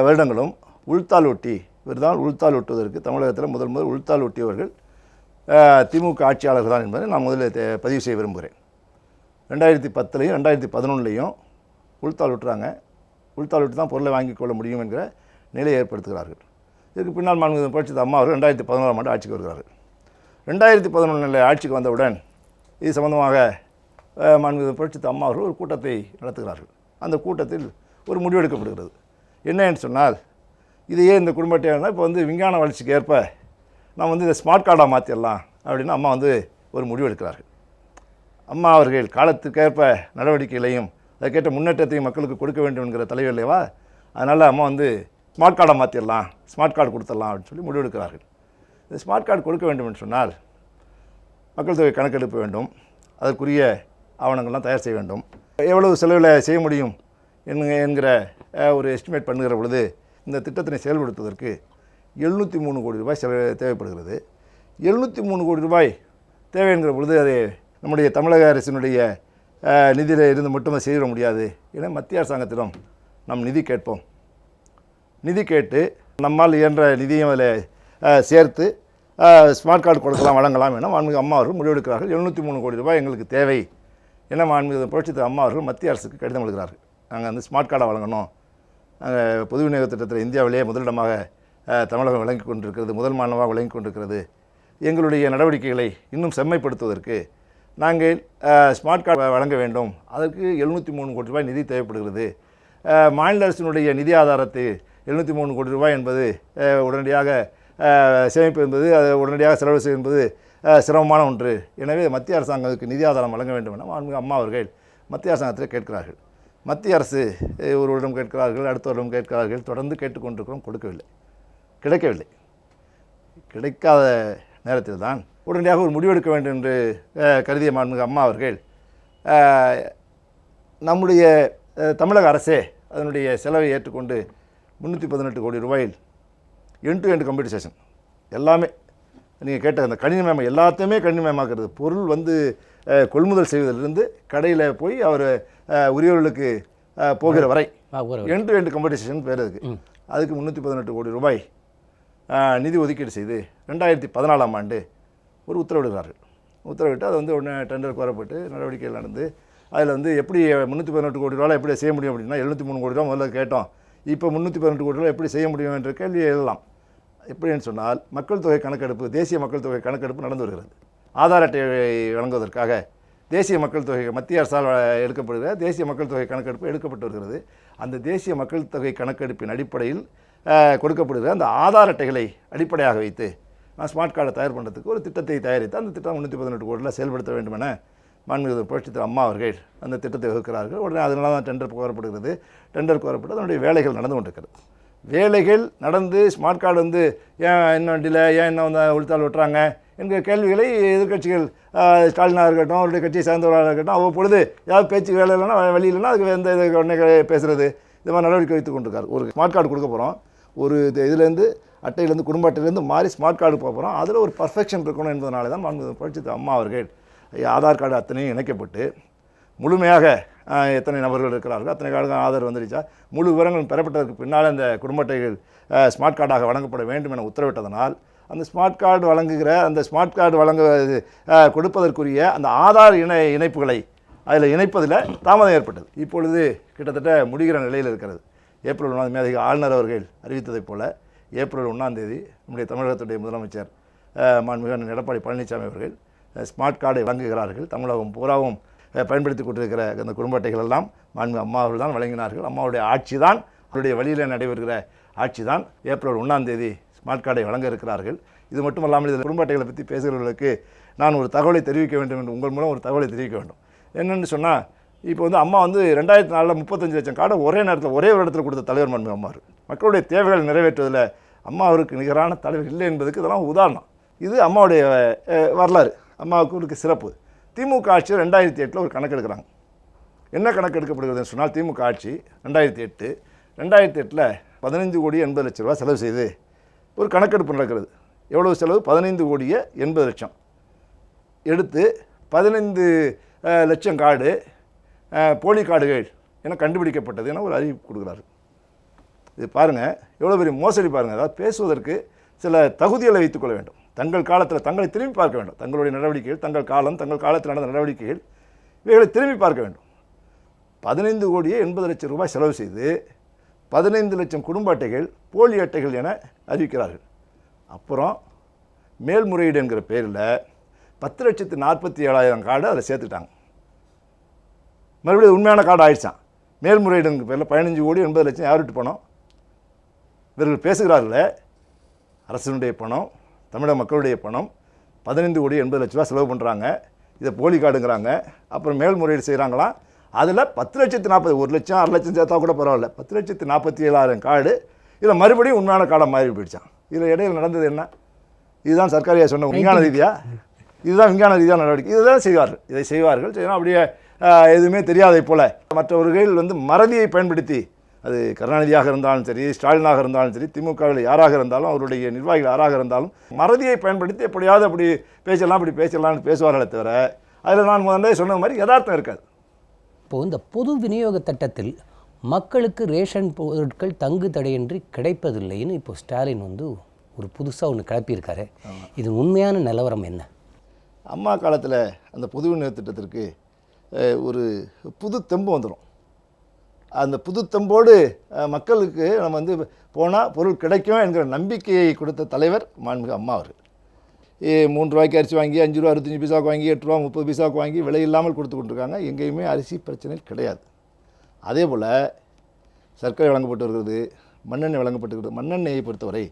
வருடங்களும் உள்தாள் ஒட்டி, இவர் தான் உள்தாள் ஒட்டுவதற்கு தமிழகத்தில் முதல் உள்தாள் ஒட்டியவர்கள் திமுக ஆட்சியாளர்கள் தான் என்பதை நான் முதலில் பதிவு செய்ய விரும்புகிறேன். 2010லையும் 2011லையும் உள்தாள் ஒட்டுறாங்க. உள்தாள் ஒட்டி தான் பொருளை வாங்கிக் கொள்ள முடியும் என்கிற நிலையை ஏற்படுத்துகிறார்கள். இதுக்கு பின்னால் மாண்புமிகு புரட்சித் அம்மா அவர்கள் 2011ஆம் ஆண்டு ஆட்சிக்கு வருகிறார்கள். 2011 ஆட்சிக்கு வந்தவுடன் இது சம்பந்தமாக மாண்புமிகு புரட்சித் அம்மா அவர்கள் ஒரு கூட்டத்தை நடத்துகிறார்கள். அந்த கூட்டத்தில் ஒரு முடிவு எடுக்கப்படுகிறது. என்னன்னு சொன்னால், இதையே இந்த குடும்ப அட்டையாளர் இப்போ விஞ்ஞான வளர்ச்சிக்கு ஏற்ப நான் இதை ஸ்மார்ட் கார்டாக மாற்றிடலாம் அப்படின்னு அம்மா ஒரு முடிவு எடுக்கிறார்கள். அம்மா அவர்கள் காலத்துக்கேற்ப நடவடிக்கைகளையும் அதுக்கேற்ற முன்னேற்றத்தையும் மக்களுக்கு கொடுக்க வேண்டும் என்கிற தலைவர் இல்லைவா, அதனால் அம்மா ஸ்மார்ட் கார்டாக மாற்றிடலாம், ஸ்மார்ட் கார்டு கொடுத்துடலாம் அப்படின்னு சொல்லி முடிவு எடுக்கிறார்கள். இந்த ஸ்மார்ட் கார்டு கொடுக்க வேண்டும் என்று சொன்னால் மக்கள் தொகை கணக்கெடுப்பு வேண்டும், அதற்குரிய ஆவணங்கள்லாம் தயார் செய்ய வேண்டும், எவ்வளவு செலவில் செய்ய முடியும் என்கிற ஒரு எஸ்டிமேட் பண்ணுகிற பொழுது இந்த திட்டத்தினை செயல்படுத்துவதற்கு 703 கோடி ரூபாய் தேவைப்படுகிறது. 703 கோடி ரூபாய் தேவை என்கிற பொழுது அதை நம்முடைய தமிழக அரசினுடைய நிதியில் இருந்து மட்டும் செய்திட முடியாது. ஏன்னா மத்திய அரசாங்கத்திடம் நாம் நிதி கேட்போம். நிதி கேட்டு நம்மால் இயன்ற நிதியும் அதில் சேர்த்து ஸ்மார்ட் கார்டு கொடுக்கலாம், வழங்கலாம் என மாண்புமிகு அம்மா அவர்கள் முடிவெடுக்கிறார்கள். 703 கோடி ரூபாய் எங்களுக்கு தேவை என மாண்புமிகு புரட்சித் தலைவர் அம்மா அவர்கள் மத்திய அரசுக்கு கடிதம் எழுதுகிறார்கள். நாங்கள் ஸ்மார்ட் கார்டை வழங்கணும், நாங்கள் பொது விநியோக திட்டத்தில் இந்தியாவிலேயே முதலிடமாக தமிழகம் விளங்கி கொண்டிருக்கிறது, முதல் மாநிலமாக விளங்கி கொண்டிருக்கிறது. எங்களுடைய நடவடிக்கைகளை இன்னும் செம்மைப்படுத்துவதற்கு நாங்கள் ஸ்மார்ட் கார்டு வழங்க வேண்டும். அதற்கு 703 கோடி ரூபாய் நிதி தேவைப்படுகிறது. மாநில அரசினுடைய நிதி ஆதாரத்தை 703 கோடி ரூபாய் என்பது உடனடியாக சேமிப்பு என்பது, அதை உடனடியாக செலவு செய்யும் என்பது சிரமமான ஒன்று. எனவே மத்திய அரசாங்கத்துக்கு நிதி ஆதாரம் வழங்க வேண்டும் என அம்மா அவர்கள் மத்திய அரசாங்கத்தில் கேட்கிறார்கள். மத்திய அரசு ஒரு வருடம் கேட்கிறார்கள், அடுத்த வருடம் கேட்கிறார்கள், தொடர்ந்து கேட்டுக்கொண்டிருக்கிறோம், கிடைக்கவில்லை. கிடைக்காத நேரத்தில் தான் உடனடியாக ஒரு முடிவெடுக்க வேண்டும் என்று கருதிய மாண்புமிகு அம்மா அவர்கள் நம்முடைய தமிழக அரசே அதனுடைய செலவை ஏற்றுக்கொண்டு 318 கோடி ரூபாயில் எண்ட் டு எண்ட் கம்ப்யூட்டரைசேஷன் எல்லாமே நீங்கள் கேட்ட அந்த கணினிமயமாக எல்லாத்தையுமே கணினிமயமாக்குறது. பொருள் வந்து கொள்முதல் செய்வதிலிருந்து கடையில் போய் அவர் உரியவர்களுக்கு போகிற வரை எண்ட் டு எண்ட் கம்ப்யூட்டரைசேஷன் பேர் அதுக்கு 318 கோடி ரூபாய் நிதி ஒதுக்கீடு செய்து 2014ஆம் ஆண்டு ஒரு உத்தரவிடுகிறார்கள். உத்தரவிட்டு அது வந்து உடனே டெண்டர் கோரப்பட்டு நடவடிக்கைகள் நடந்து அதில் வந்து எப்படி 318 கோடி ரூபாய் எப்படி செய்ய முடியும் அப்படின்னா 73 கோடி ரூபா முதல்ல கேட்டோம். இப்போ 318 கோடி ரூபாய் எப்படி செய்ய முடியும் என்ற கேள்வி எழலாம். எப்படின்னு சொன்னால் மக்கள் தொகை கணக்கெடுப்பு, தேசிய மக்கள் தொகை கணக்கெடுப்பு நடந்து வருகிறது. ஆதார் அட்டையை வழங்குவதற்காக தேசிய மக்கள் தொகை மத்திய அரசால் எடுக்கப்படுகிற தேசிய மக்கள் தொகை கணக்கெடுப்பு எடுக்கப்பட்டு வருகிறது. அந்த தேசிய மக்கள் தொகை கணக்கெடுப்பின் அடிப்படையில் கொடுக்கப்படுகிற அந்த ஆதார் அட்டைகளை அடிப்படையாக வைத்து நான் ஸ்மார்ட் கார்டை தயார் பண்ணுறதுக்கு ஒரு திட்டத்தை தயாரித்து அந்த திட்டம் 318 கோடியில் செயல்படுத்த வேண்டும் என மாண்புமிகு புரட்சித் அம்மா அவர்கள் அந்த திட்டத்தை வகுக்கிறார்கள். உடனே அதனால தான் டெண்டர் கோரப்படுகிறது. டெண்டர் கோரப்பட்டு அதனுடைய வேலைகள் நடந்து கொண்டிருக்கிறது. வேலைகள் நடந்து ஸ்மார்ட் கார்டு வந்து ஏன் இன்னும் டிலே, ஏன் இன்னும் வந்து உளுத்தால் விட்டுறாங்க என்கிற கேள்விகளை எதிர்கட்சிகள் ஸ்டாலினாக இருக்கட்டும், அவருடைய கட்சியை சார்ந்தவராக இருக்கட்டும், அவ்வப்பொழுது ஏதாவது பேச்சு வேலை இல்லைன்னா வழி இல்லைன்னா அதுக்கு எந்த இது உடனே பேசுகிறது, இது மாதிரி நடவடிக்கை வைத்து கொண்டிருக்காரு. ஒரு ஸ்மார்ட் கார்டு கொடுக்க போகிறோம், ஒரு இதுலேருந்து அட்டையிலேருந்து குடும்ப அட்டையிலேருந்து மாறி ஸ்மார்ட் கார்டு போக போகிறோம், அதில் ஒரு பர்ஃபெக்ஷன் இருக்கணும் என்பதனால தான் மாண்புமிகு புரட்சித் அம்மா அவர்கள் ஆதார் கார்டு அத்தனையும் இணைக்கப்பட்டு முழுமையாக எத்தனை நபர்கள் இருக்கிறார்கள் அத்தனை கார்டுகள் ஆதார் வந்துடுச்சா முழு விவரங்களும் பெறப்பட்டதற்கு பின்னால் அந்த குடும்ப அட்டைகள் ஸ்மார்ட் கார்டாக வழங்கப்பட வேண்டும் என உத்தரவிட்டதனால் அந்த ஸ்மார்ட் கார்டு வழங்குகிற அந்த ஸ்மார்ட் கார்டு கொடுப்பதற்குரிய அந்த ஆதார் இணைப்புகளை அதில் இணைப்பதில் தாமதம் ஏற்பட்டது. இப்பொழுது கிட்டத்தட்ட முடிகிற நிலையில் இருக்கிறது. ஏப்ரல் 1 மேதிக ஆளுநர் அவர்கள் அறிவித்ததைப் போல ஏப்ரல் 1 நம்முடைய தமிழகத்துடைய முதலமைச்சர் மாண்புமிகு எடப்பாடி பழனிசாமி அவர்கள் ஸ்மார்ட் கார்டை வழங்குகிறார்கள். தமிழகம் பூராவும் பயன்படுத்தி கொண்டிருக்கிற அந்த குடும்ப அட்டைகள் எல்லாம் மாண்புமிகு அம்மா அவர்கள் தான் வழங்கினார்கள். அம்மாவுடைய ஆட்சி தான், அவருடைய வழியில் நடைபெறுகிற ஆட்சி தான் ஏப்ரல் 1 ஸ்மார்ட் கார்டை வழங்க இருக்கிறார்கள். இது மட்டுமல்லாமல் இதில் குடும்ப அட்டைகளை பற்றி பேசுகிறவர்களுக்கு நான் ஒரு தகவலை தெரிவிக்க வேண்டும் என்று உங்கள் மூலம் ஒரு தகவலை தெரிவிக்க வேண்டும். என்னென்னு சொன்னால் இப்போ வந்து அம்மா வந்து 2004 35 லட்சம் கார்டை ஒரே நேரத்தில் ஒரே ஒரு இடத்துல கொடுத்த தலைவர் மாண்புமிகு அம்மா அவர்கள். மக்களுடைய தேவைகளை நிறைவேற்றுவதில் அம்மா அவருக்கு நிகரான தலைவர் இல்லை என்பதுக்கு இதெல்லாம் உதாரணம். இது அம்மாவுடைய வரலாறு, அம்மாவுக்கு இருக்க சிறப்பு. திமுக ஆட்சி 2008 ஒரு கணக்கு எடுக்கிறாங்க. என்ன கணக்கு எடுக்கப்படுகிறதுன்னு சொன்னால் திமுக ஆட்சி 2008 15 கோடி 80 லட்ச ரூபா செலவு செய்து ஒரு கணக்கெடுப்பு நடக்கிறது. எவ்வளவு செலவு? 15 கோடியே 80 லட்சம் எடுத்து 15 லட்சம் கார்டு போலி கார்டுகள் என கண்டுபிடிக்கப்பட்டது என ஒரு அறிவிப்பு கொடுக்குறாரு. இது பாருங்கள் எவ்வளோ பெரிய மோசடி பாருங்கள். அதாவது பேசுவதற்கு சில தகுதிகளை வைத்துக்கொள்ள வேண்டும். தங்கள் காலத்தில் தங்களை திரும்பி பார்க்க வேண்டும். தங்களுடைய நடவடிக்கைகள், தங்கள் காலத்தில் நடந்த நடவடிக்கைகள் இவைகளை திரும்பி பார்க்க வேண்டும். 15 கோடியே 80 லட்சம் ரூபாய் செலவு செய்து 15 லட்சம் குடும்ப அட்டைகள் போலி அட்டைகள் என அறிவிக்கிறார்கள். அப்புறம் மேல்முறையீடு என்கிற பேரில் 10,47,000 கார்டு அதில் சேர்த்துட்டாங்க. மறுபடியும் உண்மையான கார்டு ஆயிடுச்சான். மேல்முறையீடுங்கிற பேரில் 15 கோடி 80 லட்சம் யார்கிட்ட பணம்? இவர்கள் பேசுகிறார்களே, அரசினுடைய பணம், தமிழக மக்களுடைய பணம், 15 கோடி 80 லட்ச ரூபா செலவு பண்ணுறாங்க. இதை போலி கார்டுங்கிறாங்க. அப்புறம் மேல்முறையீடு செய்கிறாங்களாம். அதில் 10,40,000 1 லட்சம் 1/2 லட்சம் சேர்த்தா கூட பரவாயில்ல, 10,47,000 கார்டு இதில் மறுபடியும் உண்மையான கார்டாக மாறி போயிடுச்சான். இதில் இடையில் நடந்தது என்ன? இதுதான் சர்க்காரியாக சொன்ன விஞ்ஞான ரீதியாக, இதுதான் விஞ்ஞான ரீதியாக நடவடிக்கை. இதுதான் செய்வார்கள், இதை செய்வார்கள். செய்யணும் அப்படியே எதுவுமே தெரியாதை போல மற்றவர்கள் வந்து மறதியை பயன்படுத்தி, அது கருணாநிதியாக இருந்தாலும் சரி, ஸ்டாலினாக இருந்தாலும் சரி, திமுகவில் யாராக இருந்தாலும், அவருடைய நிர்வாகிகள் யாராக இருந்தாலும் மறதியை பயன்படுத்தி எப்படியாவது அப்படி பேசலாம்னு பேசுவார்களே தவிர அதில் நான் முதல்ல சொன்ன மாதிரி யதார்த்தம் இருக்காது. இப்போது இந்த பொது விநியோக திட்டத்தில் மக்களுக்கு ரேஷன் பொருட்கள் தங்கு தடையின்றி கிடைப்பதில்லைன்னு இப்போ ஸ்டாலின் வந்து ஒரு புதுசாக ஒன்று கிளப்பியிருக்காரு. இது உண்மையான நிலவரம் என்ன? அம்மா காலத்தில் அந்த பொது விநியோக திட்டத்திற்கு ஒரு புது தெம்பு வந்துடும். அந்த புது தெம்போடு மக்களுக்கு நம்ம வந்து போனால் பொருள் கிடைக்கும் என்கிற நம்பிக்கையை கொடுத்த தலைவர் மாண்புமிகு அம்மா அவர்கள். 3 ரூபாய்க்கு அரிசி வாங்கி 5 ரூபா 65 பைசாவுக்கு வாங்கி 8 ரூபா 30 பைசாவுக்கு வாங்கி விலை இல்லாமல் கொடுத்து கொண்டிருக்காங்க. எங்கேயுமே அரிசி பிரச்சனை கிடையாது. அதே போல் சர்க்கரை வழங்கப்பட்டு வருகிறது, மண்ணெண்ணெய் வழங்கப்பட்டுருக்கிறது. மண்ணெண்ணெயை பொறுத்தவரை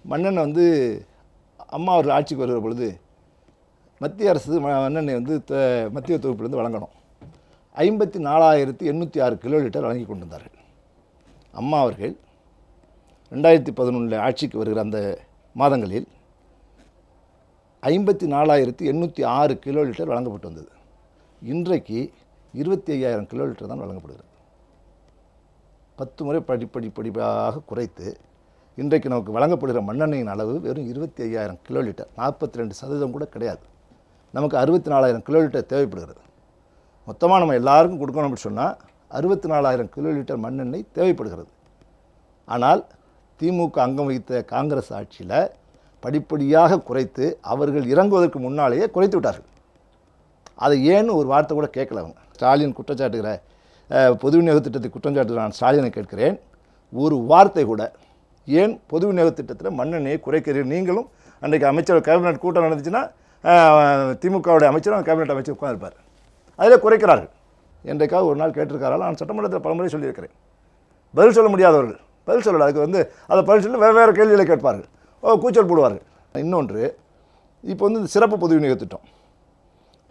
மண்ணெண்ணெய் வந்து அம்மா அவர்கள் ஆட்சிக்கு வருகிற பொழுது மத்திய அரசு மண்ணெண்ணெய் வந்து மத்திய தொகுப்பிலிருந்து வழங்கணும். 54,806 கிலோ லிட்டர் வழங்கி கொண்டு வந்தார்கள். அம்மா அவர்கள் 2011 ஆட்சிக்கு வருகிற அந்த மாதங்களில் 54,806 கிலோ லிட்டர் வழங்கப்பட்டு வந்தது. இன்றைக்கு 25,000 கிலோ லிட்டர் தான் வழங்கப்படுகிறது. 10 முறை படிப்படியாக குறைத்து இன்றைக்கு நமக்கு வழங்கப்படுகிற மண்ணெண்ணெயின் அளவு வெறும் 25,000 கிலோலிட்டர், 42% கூட கிடையாது. நமக்கு 64,000 கிலோலிட்டர் தேவைப்படுகிறது. மொத்தமாக நம்ம எல்லாருக்கும் கொடுக்கணும் அப்படின்னு சொன்னால் 64,000 கிலோலிட்டர் மண்ணெண்ணெய் தேவைப்படுகிறது. ஆனால் திமுக அங்கம் வகித்த காங்கிரஸ் ஆட்சியில் படிப்படியாக குறைத்து அவர்கள் இறங்குவதற்கு முன்னாலேயே குறைத்து விட்டார்கள். அதை ஏன்னு ஒரு வார்த்தை கூட கேட்கல அவங்க. ஸ்டாலின் குற்றச்சாட்டுகிற பொது விநியோக திட்டத்தை குற்றம் சாட்டுகிற நான் ஸ்டாலினை கேட்கிறேன், ஒரு வார்த்தை கூட ஏன் பொது விநியோக திட்டத்தில் மண்ணெண்ணெயை குறைக்கிறீர்கள்? நீங்களும் அன்றைக்கு அமைச்சர் கேபினட் கூட்டம் நடந்துச்சுன்னா திமுகவுடைய அமைச்சரும் கேபினட் அமைச்சர் உட்கார்ந்திருப்பார், அதில் குறைக்கிறார்கள். என்றைக்காவது ஒரு நாள் கேட்டிருக்காரால் நான் சட்டமன்றத்தில் பலமுறை சொல்லியிருக்கிறேன். பதில் சொல்ல முடியாதவர்கள் பதில் சொல்லலை. அதுக்கு அதை பதில் சொல்ல வேறு கேள்விகளை கேட்பார்கள், கூச்சல் போடுவார்கள். இன்னொன்று, இப்போ இந்த சிறப்பு பொது விநியோக திட்டம்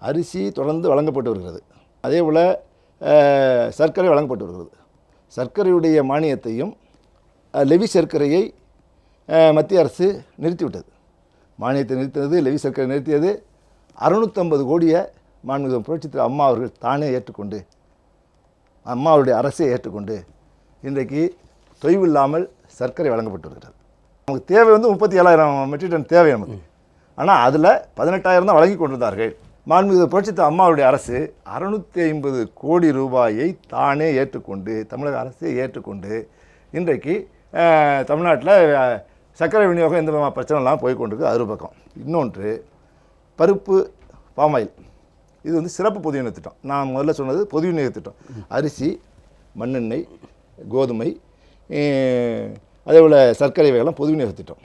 அரிசி தொடர்ந்து வழங்கப்பட்டு வருகிறது. அதே போல் சர்க்கரை வழங்கப்பட்டு வருகிறது. சர்க்கரையுடைய மானியத்தையும் லெவி சர்க்கரையை மத்திய அரசு நிறுத்திவிட்டது. மானியத்தை நிறுத்தினது, லெவி சர்க்கரை நிறுத்தியது. 650 கோடியை மாண்புமிகு புரட்சித் அம்மா அவர்கள் தானே ஏற்றுக்கொண்டு, அம்மாவுடைய அரசை ஏற்றுக்கொண்டு இன்றைக்கு தொய்வில்லாமல் சர்க்கரை வழங்கப்பட்டு வருகிறது. நமக்கு தேவை 37,000 மெட்ரிக் டன் தேவை நமக்கு. ஆனால் அதில் 18,000 தான் வழங்கி கொண்டிருந்தார்கள். மாண்புமிகு புரட்சித் அம்மாவுடைய அரசு 650 கோடி ரூபாயை தானே ஏற்றுக்கொண்டு, தமிழக அரசை ஏற்றுக்கொண்டு இன்றைக்கு தமிழ்நாட்டில் சர்க்கரை விநியோகம் எந்த பிரச்சனைலாம் போய் கொண்டிருக்கு. அது ஒரு பக்கம். இன்னொன்று, பருப்பு பாமாயில் இது சிறப்பு பொது விநியோக திட்டம். நான் முதல்ல சொன்னது பொது விநியோக திட்டம். அரிசி, மண்ணெண்ணெய், கோதுமை, அதேபோல் சர்க்கரை வகைலாம் பொது விநியோக திட்டம்.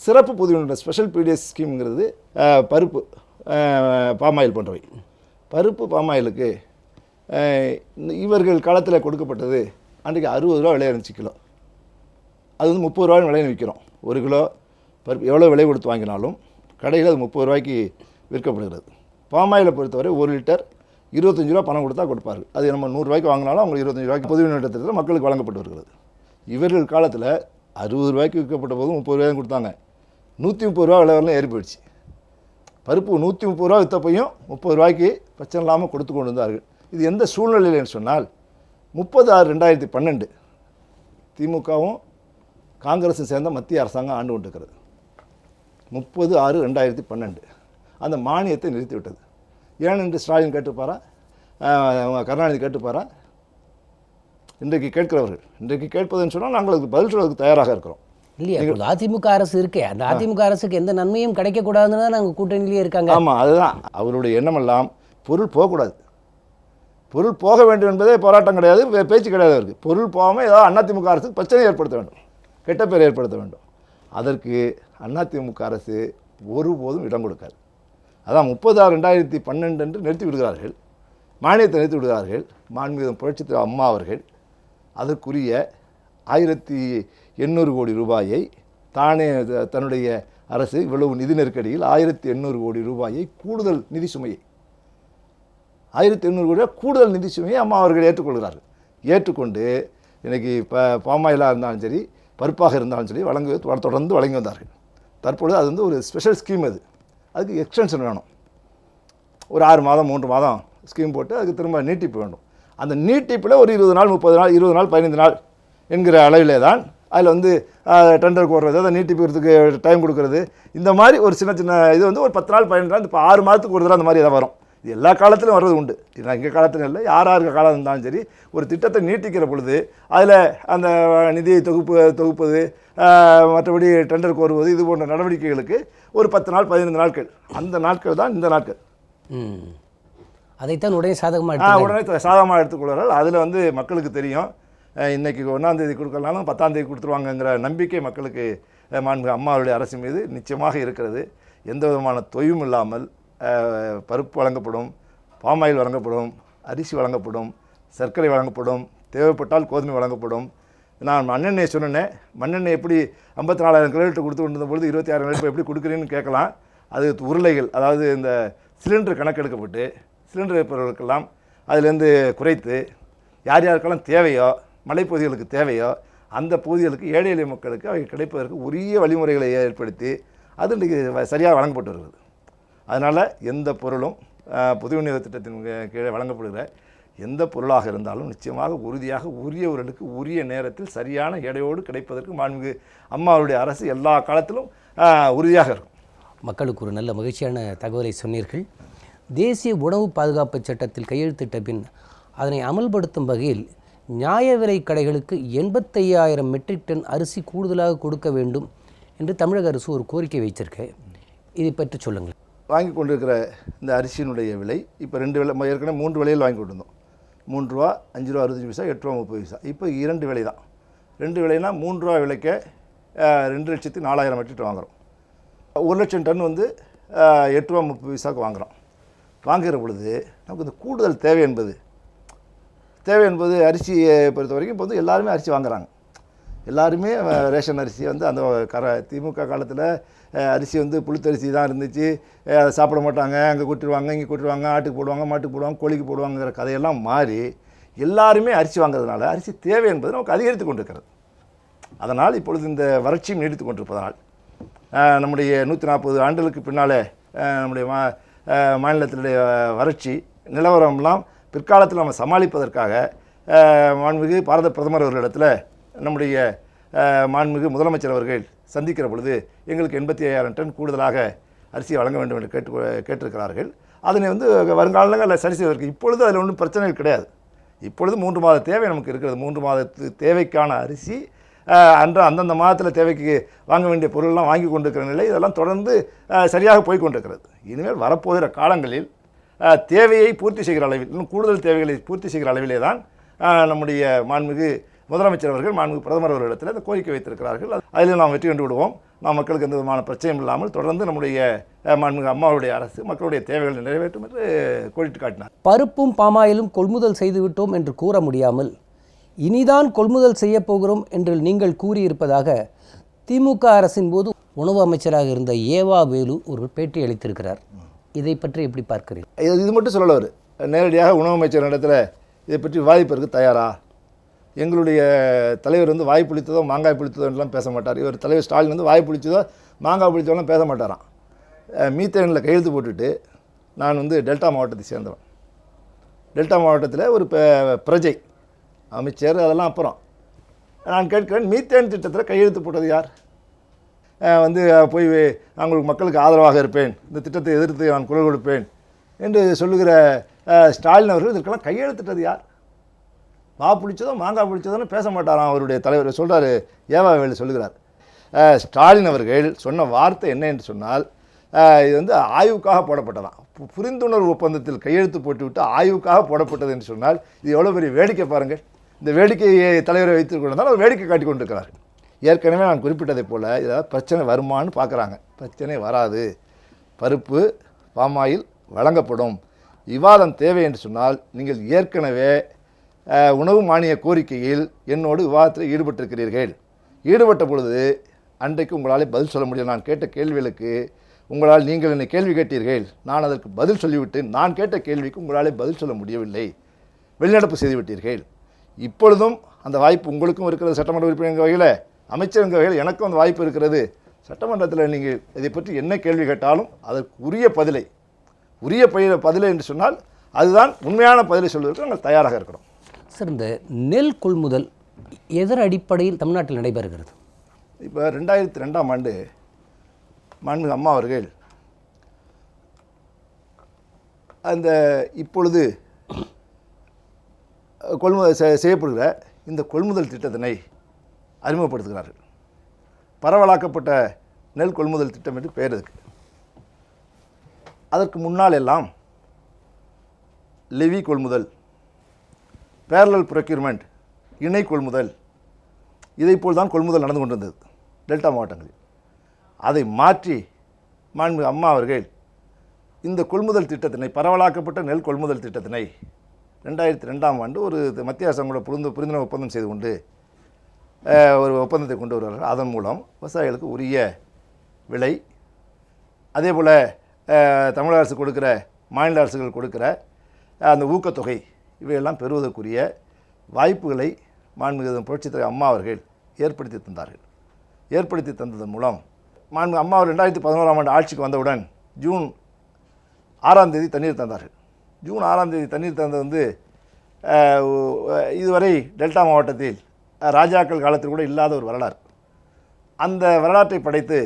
சிறப்பு பொது விநியோக ஸ்பெஷல் பிடிஎஸ் ஸ்கீம்ங்கிறது பருப்பு, பாமாயில் போன்றவை. பருப்பு பாமாயிலுக்கு இவர்கள் காலத்தில் கொடுக்கப்பட்டது அன்றைக்கு 60 ரூபா விலை இருந்துச்சு கிலோ. அது 30 ரூபாய் விலைன்னு விற்கிறோம். ஒரு கிலோ பருப்பு எவ்வளோ விலை கொடுத்து வாங்கினாலும் கடையில் அது 30 ரூபாய்க்கு விற்கப்படுகிறது. பாமாயிலை பொறுத்தவரை 1 லிட்டர் 25 ரூபா பணம் கொடுத்தா கொடுப்பார்கள். அது நம்ம 100 ரூபாய்க்கு வாங்கினாலும் அவங்க 25 ரூபாய்க்கு பொது விநியோக திட்டத்தில் மக்களுக்கு வழங்கப்பட்டு வருகிறது. இவர்கள் காலத்தில் 60 ரூபாய்க்கு விற்கப்பட்ட போதும் 30 ரூபாயும் கொடுத்தாங்க. 130 ரூபா விலை வரலாம் ஏறி போயிடுச்சு. பருப்பு 130 ரூபா விற்றப்பையும் 30 ரூபாய்க்கு பிரச்சனை இல்லாமல் கொடுத்து கொண்டு வந்தார்கள். இது எந்த சூழ்நிலையில் சொன்னால் 30/6/2012 திமுகவும் காங்கிரஸும் சேர்ந்த மத்திய அரசாங்கம் ஆண்டு கொண்டிருக்கிறது. 30/6/2012 அந்த மானியத்தை நிறுத்திவிட்டது. ஏன் என்று ஸ்டாலின் கேட்டுப்பாரா, கருணாநிதி கேட்டுப்பாரா? இன்றைக்கு கேட்கிறவர்கள், இன்றைக்கு கேட்பதுன்னு சொன்னால் நாங்கள் பதில் சொல்வதற்கு தயாராக இருக்கிறோம். இல்லையா, அதிமுக அரசு இருக்கே, அந்த அதிமுக அரசுக்கு எந்த நன்மையும் கிடைக்கக்கூடாதுன்னு தான் நாங்கள் கூட்டணியிலேயே இருக்காங்க. ஆமாம், அதுதான் அவருடைய எண்ணமெல்லாம். பொருள் போகக்கூடாது, பொருள் போக வேண்டும் என்பதே போராட்டம் கிடையாது, பேச்சு கிடையாது அவருக்கு. பொருள் போகாமல் ஏதாவது அதிமுக அரசுக்கு பிரச்சனை ஏற்படுத்த வேண்டும், கெட்ட பேர் ஏற்படுத்த வேண்டும். அதற்கு அதிமுக அரசு ஒருபோதும் இடம் கொடுக்காது. அதான் 30/6/2012 என்று நிறுத்தி விடுகிறார்கள், மானியத்தை நிறுத்தி விடுகிறார்கள். மாண்புமிகு புரட்சித் அம்மா அவர்கள் அதற்குரிய 1,800 கோடி ரூபாயை தானே தன்னுடைய அரசு இவ்வளவு நிதி நெருக்கடியில் 1,800 கோடி ரூபாயை கூடுதல் நிதி சுமையை 1,800 கோடி கூடுதல் நிதி சுமையை அம்மா அவர்கள் ஏற்றுக்கொள்கிறார்கள். ஏற்றுக்கொண்டு இன்றைக்கி பாமாயிலாக இருந்தாலும் சரி, பருப்பாக இருந்தாலும் சரி தொடர்ந்து வழங்கி வந்தார்கள். தற்பொழுது அது ஒரு ஸ்பெஷல் ஸ்கீம். அதுக்கு எக்ஸ்டென்ஷன் வேணும். ஒரு 6 மாதம் 3 மாதம் ஸ்கீம் போட்டு அதுக்கு திரும்ப நீட்டிப்பு வேண்டும். அந்த நீட்டிப்பில் ஒரு 20 நாள் 30 நாள் 20 நாள் 15 நாள் என்கிற அளவிலே தான் அதில் டெண்டர் போடுறது, அதை நீட்டிப்புறதுக்கு டைம் கொடுக்குறது, இந்த மாதிரி ஒரு சின்ன சின்ன இது ஒரு 10 நாள் 15 நாள் இப்போ 6 மாதத்துக்கு ஒரு தடவை அந்த மாதிரி எதாவது வரும். இது எல்லா காலத்திலும் வர்றது உண்டு. இது எங்கள் காலத்தில் இல்லை, யாராருக்கு காலம் இருந்தாலும் சரி ஒரு திட்டத்தை நீட்டிக்கிற பொழுது அதில் அந்த நிதியை தொகுப்பது, மற்றபடி டெண்டர் கோருவது, இது போன்ற நடவடிக்கைகளுக்கு ஒரு 10 நாள் 15 நாட்கள், அந்த நாட்கள் தான் இந்த நாட்கள். அதைத்தான் உடனே சாதகமாக எடுத்துக்கொள்வார்கள். அதில் மக்களுக்கு தெரியும், இன்றைக்கி 1ஆம் தேதி கொடுக்கலனாலும் 10ஆம் தேதி கொடுத்துருவாங்கங்கிற நம்பிக்கை மக்களுக்கு மாண்புமிகு அம்மாவுடைய அரசு மீது நிச்சயமாக இருக்கிறது. எந்த விதமான தொய்வும் இல்லாமல் பருப்பு வழங்கப்படும், பாமாயில் வழங்கப்படும், அரிசி வழங்கப்படும், சர்க்கரை வழங்கப்படும், தேவைப்பட்டால் கோதுமை வழங்கப்படும். நான் மண்ணெண்ணெய் சொன்னேன், மண்ணெண்ணெய் எப்படி 54,000 கிலோலிட்டர் கொடுத்து கொண்டிருந்த பொழுது 26,000 லிட்டர் எப்படி கொடுக்குறீன்னு கேட்கலாம். அது உருளைகள், அதாவது இந்த சிலிண்டர் கணக்கெடுக்கப்பட்டு சிலிண்டர் இருப்பவர்களுக்கெல்லாம் அதிலேருந்து குறைத்து யார் யாருக்கெல்லாம் தேவையோ, மலைப்பகுதிகளுக்கு தேவையோ அந்த பகுதிகளுக்கு ஏழை எளிய மக்களுக்கு அவை கிடைப்பதற்கு உரிய வழிமுறைகளை ஏற்படுத்தி அது இன்றைக்கு சரியாக வழங்கப்பட்டு வருகிறது. அதனால் எந்த பொருளும் பொது விநியோக திட்டத்தின் கீழே வழங்கப்படுகிற எந்த பொருளாக இருந்தாலும் நிச்சயமாக உறுதியாக உரியவர்களுக்கு உரிய நேரத்தில் சரியான எடையோடு கிடைப்பதற்கு மாண்புமிகு அம்மாவுடைய அரசு எல்லா காலத்திலும் உறுதியாக இருக்கும். மக்களுக்கு ஒரு நல்ல மகிழ்ச்சியான தகவலை சொன்னீர்கள். தேசிய உணவு பாதுகாப்பு சட்டத்தில் கையெழுத்திட்ட பின் அதனை அமல்படுத்தும் வகையில் நியாய விலை கடைகளுக்கு 85,000 மெட்ரிக் டன் அரிசி கூடுதலாக கொடுக்க வேண்டும் என்று தமிழக அரசு ஒரு கோரிக்கை வைத்திருக்கு. இதை பற்றி சொல்லுங்கள். வாங்கி கொண்டிருக்கிற இந்த அரிசியினுடைய விலை இப்போ 2 விலை, ஏற்கனவே 3 விலையில் வாங்கி கொண்டிருந்தோம். 3 ரூபா, 5 ரூபா 65 பைசா, 8 ரூபா 30 பைசா. இப்போ 2 விலை தான். 2 விலைனா 3 ரூபா விலைக்கு 2,04,000 மெட்ரிக் டன் வாங்குகிறோம். 1 லட்சம் டன் வந்து 8 ரூபா 30 பைசாவுக்கு வாங்குகிறோம். வாங்குகிற பொழுது நமக்கு இந்த கூடுதல் தேவை என்பது அரிசியை பொறுத்த வரைக்கும் இப்போ வந்து எல்லாருமே அரிசி வாங்குகிறாங்க. எல்லாருமே ரேஷன் அரிசி வந்து அந்த திமுக காலத்தில் அரிசி வந்து புழுத்தரிசி தான் இருந்துச்சு, அதை சாப்பிட மாட்டாங்க, அங்கே கொட்டிடுவாங்க, இங்கே கொட்டிடுவாங்க, ஆட்டுக்கு போடுவாங்க, மாட்டுக்கு போடுவாங்க, கோழிக்கு போடுவாங்கிற கதையெல்லாம் மாறி எல்லாருமே அரிசி வாங்குறதுனால அரிசி தேவை என்பது நமக்கு அதிகரித்து கொண்டிருக்கிறது. அதனால் இப்பொழுது இந்த வறட்சியும் நீடித்து கொண்டிருப்பதனால் நம்முடைய 140 ஆண்டுகளுக்கு பின்னாலே நம்முடைய மாநிலத்தினுடைய வறட்சி நிலவரம்லாம் பிற்காலத்தில் நம்ம சமாளிப்பதற்காக மாண்புமிகு பாரத பிரதமர் அவர்களிடத்தில் நம்முடைய மாண்புமிகு முதலமைச்சர் அவர்கள் சந்திக்கிற பொழுது எங்களுக்கு 85,000 டன் கூடுதலாக அரிசி வழங்க வேண்டும் என்று கேட்டிருக்கிறார்கள். அதனை வந்து வருங்காலங்களில் சரி செய்வதற்கு இப்பொழுது அதில் ஒன்றும் பிரச்சனைகள் கிடையாது. இப்பொழுது 3 மாத தேவை நமக்கு இருக்கிறது. 3 மாதத்து தேவைக்கான அரிசி அந்தந்த மாதத்தில் தேவைக்கு வாங்க வேண்டிய பொருள்லாம் வாங்கி கொண்டிருக்கிற நிலை இதெல்லாம் தொடர்ந்து சரியாக போய் கொண்டிருக்கிறது. இனிமேல் வரப்போகிற காலங்களில் தேவையை பூர்த்தி செய்கிற அளவில், இன்னும் கூடுதல் தேவைகளை பூர்த்தி செய்கிற அளவிலே தான் நம்முடைய மாண்புமிகு முதலமைச்சர் அவர்கள் மாண்புமிகு பிரதமர் அவர்களிடத்தில் இந்த கோரிக்கை வைத்திருக்கிறார்கள். அதில் நாம் வெற்றி கண்டு விடுவோம். நாம் மக்களுக்கு எந்த விதமான பிரச்சனையும் இல்லாமல் தொடர்ந்து நம்முடைய மாண்புமிகு அம்மாவுடைய அரசு மக்களுடைய தேவைகளை நிறைவேற்றும் என்று கோடிட்டு காட்டினார். பருப்பும் பாமாயிலும் கொள்முதல் செய்துவிட்டோம் என்று கூற முடியாமல் இனிதான் கொள்முதல் செய்ய போகிறோம் என்று நீங்கள் கூறியிருப்பதாக திமுக அரசின் போது உணவு அமைச்சராக இருந்த ஏவா வேலு ஒரு பேட்டி அளித்திருக்கிறார். இதை பற்றி எப்படி பார்க்கிறீர்கள்? இது மட்டும் சொல்லல, அவர் நேரடியாக உணவு அமைச்சர் இடத்துல இதை பற்றி விவாதிப்பதற்கு தயாரா? எங்களுடைய தலைவர் வந்து வாய் புளித்ததோ மாங்காய் புளித்ததோலாம் பேச மாட்டார். இவர் தலைவர் ஸ்டாலின் வந்து வாய் புளித்ததோ மாங்காய் புளித்ததோலாம் பேச மாட்டாராம். மீத்தேனில் கையெழுத்து போட்டுட்டு நான் வந்து டெல்டா மாவட்டத்தை சேர்ந்தவன், டெல்டா மாவட்டத்தில் ஒரு பிரஜை அமைச்சர், அதெல்லாம் அப்புறம் நான் கேட்கிறேன், மீத்தேன் திட்டத்தில் கையெழுத்து போட்டது யார்? வந்து போய் அவங்களுக்கு மக்களுக்கு ஆதரவாக இருப்பேன், இந்த திட்டத்தை எதிர்த்து நான் குரல் கொடுப்பேன் என்று சொல்லுகிற ஸ்டாலின் அவர்கள் இதற்கெல்லாம் கையெழுத்திட்டது யார்? வா பிடிச்சதோ மாங்காய் பிடிச்சதோன்னு பேச மாட்டாராம் அவருடைய தலைவர் சொல்கிறார். ஏவா வேலு சொல்லுகிறார். ஸ்டாலின் அவர்கள் சொன்ன வார்த்தை என்ன என்று சொன்னால், இது வந்து ஆய்வுக்காக போடப்பட்டதான். புரிந்துணர்வு ஒப்பந்தத்தில் கையெழுத்து போட்டுவிட்டு ஆய்வுக்காக போடப்பட்டது என்று சொன்னால் இது எவ்வளோ பெரிய வேடிக்கை பாருங்கள். இந்த வேடிக்கையை தலைவரை வைத்துக் கொண்டிருந்தால் அவர் வேடிக்கை காட்டி கொண்டிருக்கிறார்கள். ஏற்கனவே நான் குறிப்பிட்டதைப் போல் இதாவது பிரச்சனை வருமானு பார்க்குறாங்க. பிரச்சனை வராது. பருப்பு பாமாயில் வழங்கப்படும். விவாதம் தேவை என்று சொன்னால் நீங்கள் ஏற்கனவே உணவு மானிய கோரிக்கையில் என்னோடு விவாதத்தில் ஈடுபட்டிருக்கிறீர்கள். ஈடுபட்ட பொழுது அன்றைக்கு உங்களால் பதில் சொல்ல முடியும். நான் கேட்ட கேள்விகளுக்கு நீங்கள் என்னை கேள்வி கேட்டீர்கள், நான் அதற்கு பதில் சொல்லிவிட்டு நான் கேட்ட கேள்விக்கு உங்களால் பதில் சொல்ல முடியவில்லை, வெளிநடப்பு செய்துவிட்டீர்கள். இப்பொழுதும் அந்த வாய்ப்பு உங்களுக்கும் இருக்கிறது. சட்டமன்ற உறுப்பினர் வகையில், அமைச்சர் வகையில் எனக்கும் அந்த வாய்ப்பு இருக்கிறது. சட்டமன்றத்தில் நீங்கள் இதை பற்றி என்ன கேள்வி கேட்டாலும் அதற்கு உரிய பதிலை என்று சொன்னால் அதுதான் உண்மையான பதிலை சொல்வதற்கு நாங்கள் தயாராக இருக்கிறோம். சார், இந்த நெல் கொள்முதல் எதன் அடிப்படையில் தமிழ்நாட்டில் நடைபெறுகிறது? இப்போ 2002ஆம் ஆண்டு மாண்புமிகு அம்மா அவர்கள் அந்த இப்பொழுது கொள்முதல் செய்யப்படுகிற இந்த கொள்முதல் திட்டத்தினை அறிமுகப்படுத்துகிறார்கள். பரவலாக்கப்பட்ட நெல் கொள்முதல் திட்டம் என்று பெயர் இருக்கு. அதற்கு முன்னால் எல்லாம் லெவி கொள்முதல், பேரலல் ப்ரொக்யூர்மெண்ட், இணை கொள்முதல், இதைப்போல் தான் கொள்முதல் நடந்து கொண்டிருந்தது டெல்டா மாவட்டங்களில். அதை மாற்றி மாண்புமிகு அம்மா அவர்கள் இந்த கொள்முதல் திட்டத்தினை, பரவலாக்கப்பட்ட நெல் கொள்முதல் திட்டத்தினை 2002ஆம் ஆண்டு ஒரு மத்திய அரசாங்கம் கூட புரிந்துணர்வு ஒப்பந்தம் செய்து கொண்டு ஒரு ஒப்பந்தத்தை கொண்டு வருவார்கள். அதன் மூலம் விவசாயிகளுக்கு உரிய விலை, அதே போல் தமிழக அரசு கொடுக்குற, மாநில அரசுகள் கொடுக்குற அந்த ஊக்கத்தொகை, இவையெல்லாம் பெறுவதற்குரிய வாய்ப்புகளை மாண்புமிகு புரட்சித்தலைவர் அம்மா அவர்கள் ஏற்படுத்தி தந்தார்கள். ஏற்படுத்தி தந்ததன் மூலம் மாண்புமிகு அம்மா அவர் 2011ஆம் ஆண்டு ஆட்சிக்கு வந்தவுடன் ஜூன் 6ஆம் தேதி தண்ணீர் தந்தார்கள். ஜூன் 6ஆம் தேதி தண்ணீர் தந்தது வந்து இதுவரை டெல்டா மாவட்டத்தில் ராஜாக்கள் காலத்தில் கூட இல்லாத ஒரு வரலாறு. அந்த வரலாற்றை படைத்து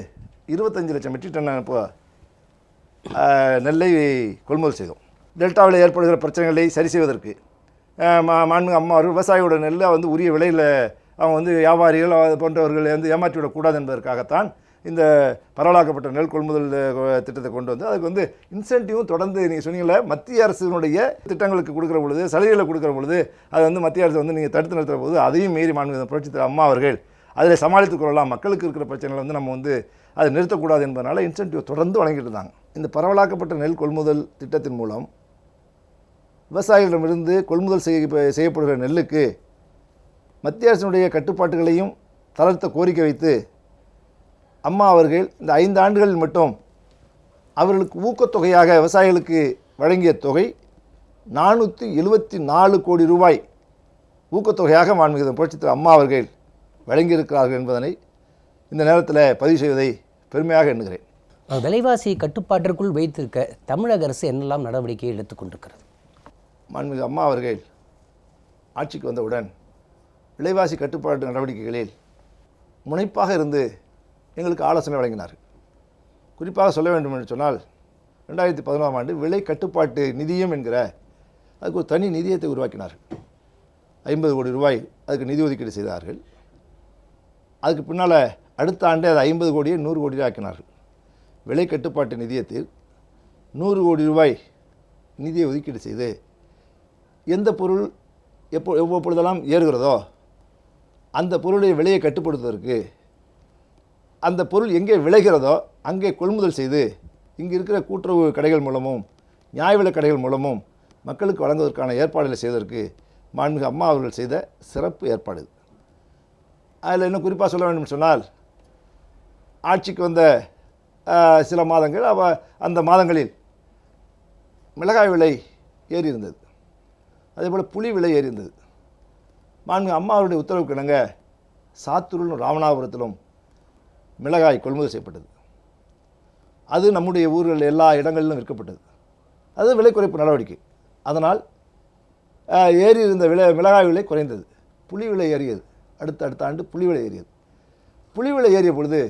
25 லட்சம் மெட்ரிக் டன் இப்போ நெல்லை கொள்முதல் செய்தோம். டெல்டாவில் ஏற்படுகிற பிரச்சனைகளை சரி செய்வதற்கு மாண்புமிகு அம்மா அவர்கள் விவசாயியோட நெல்லை வந்து உரிய விலையில் அவங்க வந்து வியாபாரிகள் போன்றவர்களை வந்து ஏமாற்றிவிடக்கூடாது என்பதற்காகத்தான் இந்த பரவலாக்கப்பட்ட நெல் கொள்முதல் திட்டத்தை கொண்டு வந்து அதுக்கு வந்து இன்சென்டிவும் தொடர்ந்து நீங்கள் சொன்னீங்கள மத்திய அரசினுடைய திட்டங்களுக்கு கொடுக்குற பொழுது சலுகைகளை கொடுக்குற பொழுது அது வந்து மத்திய அரசு வந்து நீங்கள் தடுத்து நிறுத்துற போது அதையும் மீறி மாண்புமிகு புரட்சித் அம்மா அவர்கள் அதில் சமாளித்துக் கொள்ளலாம், மக்களுக்கு இருக்கிற பிரச்சனைகளை வந்து நம்ம வந்து அதை நிறுத்தக்கூடாது என்பதனால இன்சென்டிவ் தொடர்ந்து வழங்கிட்டு இருந்தாங்க. இந்த பரவலாக்கப்பட்ட நெல் கொள்முதல் திட்டத்தின் மூலம் விவசாயிகளிடமிருந்து கொள்முதல் செய்யப்படுகிற நெல்லுக்கு மத்திய அரசினுடைய கட்டுப்பாட்டுகளையும் தளர்த்த கோரிக்கை வைத்து அம்மா அவர்கள் இந்த 5 ஆண்டுகளில் மட்டும் அவர்களுக்கு ஊக்கத்தொகையாக விவசாயிகளுக்கு வழங்கிய தொகை 474 கோடி ரூபாய் ஊக்கத்தொகையாக மாண்புமிகு புரட்சித் அம்மா அவர்கள் வழங்கியிருக்கிறார்கள் என்பதனை இந்த நேரத்தில் பதிவு செய்வதை பெருமையாக எண்ணுகிறேன். விலைவாசி கட்டுப்பாட்டிற்குள் வைத்திருக்க தமிழக அரசு என்னெல்லாம் நடவடிக்கையை எடுத்துக்கொண்டிருக்கிறது? மாண்புமிகு அம்மா அவர்கள் ஆட்சிக்கு வந்தவுடன் விலைவாசி கட்டுப்பாட்டு நடவடிக்கைகளில் முனைப்பாக இருந்து எங்களுக்கு ஆலோசனை வழங்கினார். குறிப்பாக சொல்ல வேண்டும் என்று சொன்னால் 2011ஆம் ஆண்டு விலை கட்டுப்பாட்டு நிதியம் என்கிற அதுக்கு ஒரு தனி நிதியத்தை உருவாக்கினார்கள். 50 கோடி ரூபாய் அதுக்கு நிதி ஒதுக்கீடு செய்தார்கள். அதுக்கு பின்னால் அடுத்த ஆண்டே அது 50 கோடியை 100 கோடி ஆக்கினார்கள். விலை கட்டுப்பாட்டு நிதியத்தில் 100 கோடி ரூபாய் நிதியை ஒதுக்கீடு செய்து எந்த பொருள் எப்பொழுதெல்லாம் ஏறுகிறதோ அந்த பொருளுடைய விலையை கட்டுப்படுத்துவதற்கு அந்த பொருள் எங்கே விளைகிறதோ அங்கே கொள்முதல் செய்து இங்கே இருக்கிற கூட்டுறவு கடைகள் மூலமும் நியாய விலை கடைகள் மூலமும் மக்களுக்கு வழங்குவதற்கான ஏற்பாடுகளை செய்வதற்கு மாண்புமிகு அம்மா அவர்கள் செய்த சிறப்பு ஏற்பாடு. அதில் இன்னும் குறிப்பாக சொல்ல வேண்டும் சொன்னால் ஆட்சிக்கு வந்த சில மாதங்கள் அந்த மாதங்களில் மிளகாய் விலை ஏறி இருந்தது, அதேபோல் புளி விலை ஏறி இருந்தது. மாண்புமிகு அம்மா அவருடைய உத்தரவுக்கு இணங்க சாத்தூரிலும் ராமநாதபுரத்திலும் மிளகாய் கொள்முதல் செய்யப்பட்டது. அது நம்முடைய ஊர்கள் எல்லா இடங்களிலும் விற்கப்பட்டது. அது விலை குறைப்பு நடவடிக்கை. அதனால் ஏறி இருந்த மிளகாய் விலை குறைந்தது, புளி விலை ஏறியது. அடுத்த ஆண்டு புளி விலை ஏறியது. புளி விலை ஏறிய பொழுது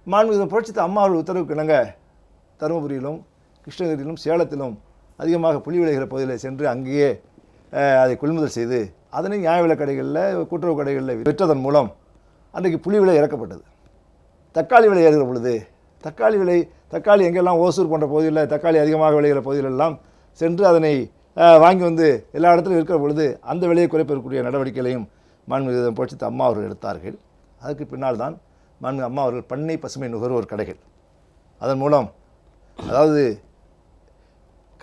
மாண்புமிகு புரட்சித் அம்மா அவர்கள் உத்தரவுக்கு இணங்க தருமபுரியிலும் கிருஷ்ணகிரியிலும் சேலத்திலும் அதிகமாக புளி விளைகிற பகுதியில் சென்று அங்கேயே அதை கொள்முதல் செய்து அதனை நியாய விலை கடைகளில் கூட்டுறவு கடைகளில் விற்றதன் மூலம் அன்றைக்கு புளி விலை இறக்கப்பட்டது. தக்காளி விலை ஏறுகிற பொழுது தக்காளி எங்கெல்லாம் ஓசூர் போன்ற பகுதிகளில் தக்காளி அதிகமாக விளைகிற பகுதிகளெல்லாம் சென்று அதனை வாங்கி வந்து எல்லா இடத்துலையும் இருக்கிற பொழுது அந்த விலையை குறைப்பதற்குரிய நடவடிக்கைகளையும் மாண்புமிகு புரட்சித் அம்மா அவர்கள் எடுத்தார்கள். அதுக்கு பின்னால் தான் மாண்புமிகு அம்மா அவர்கள் பண்ணை பசுமை நுகர்வோர் கடைகள், அதன் மூலம் அதாவது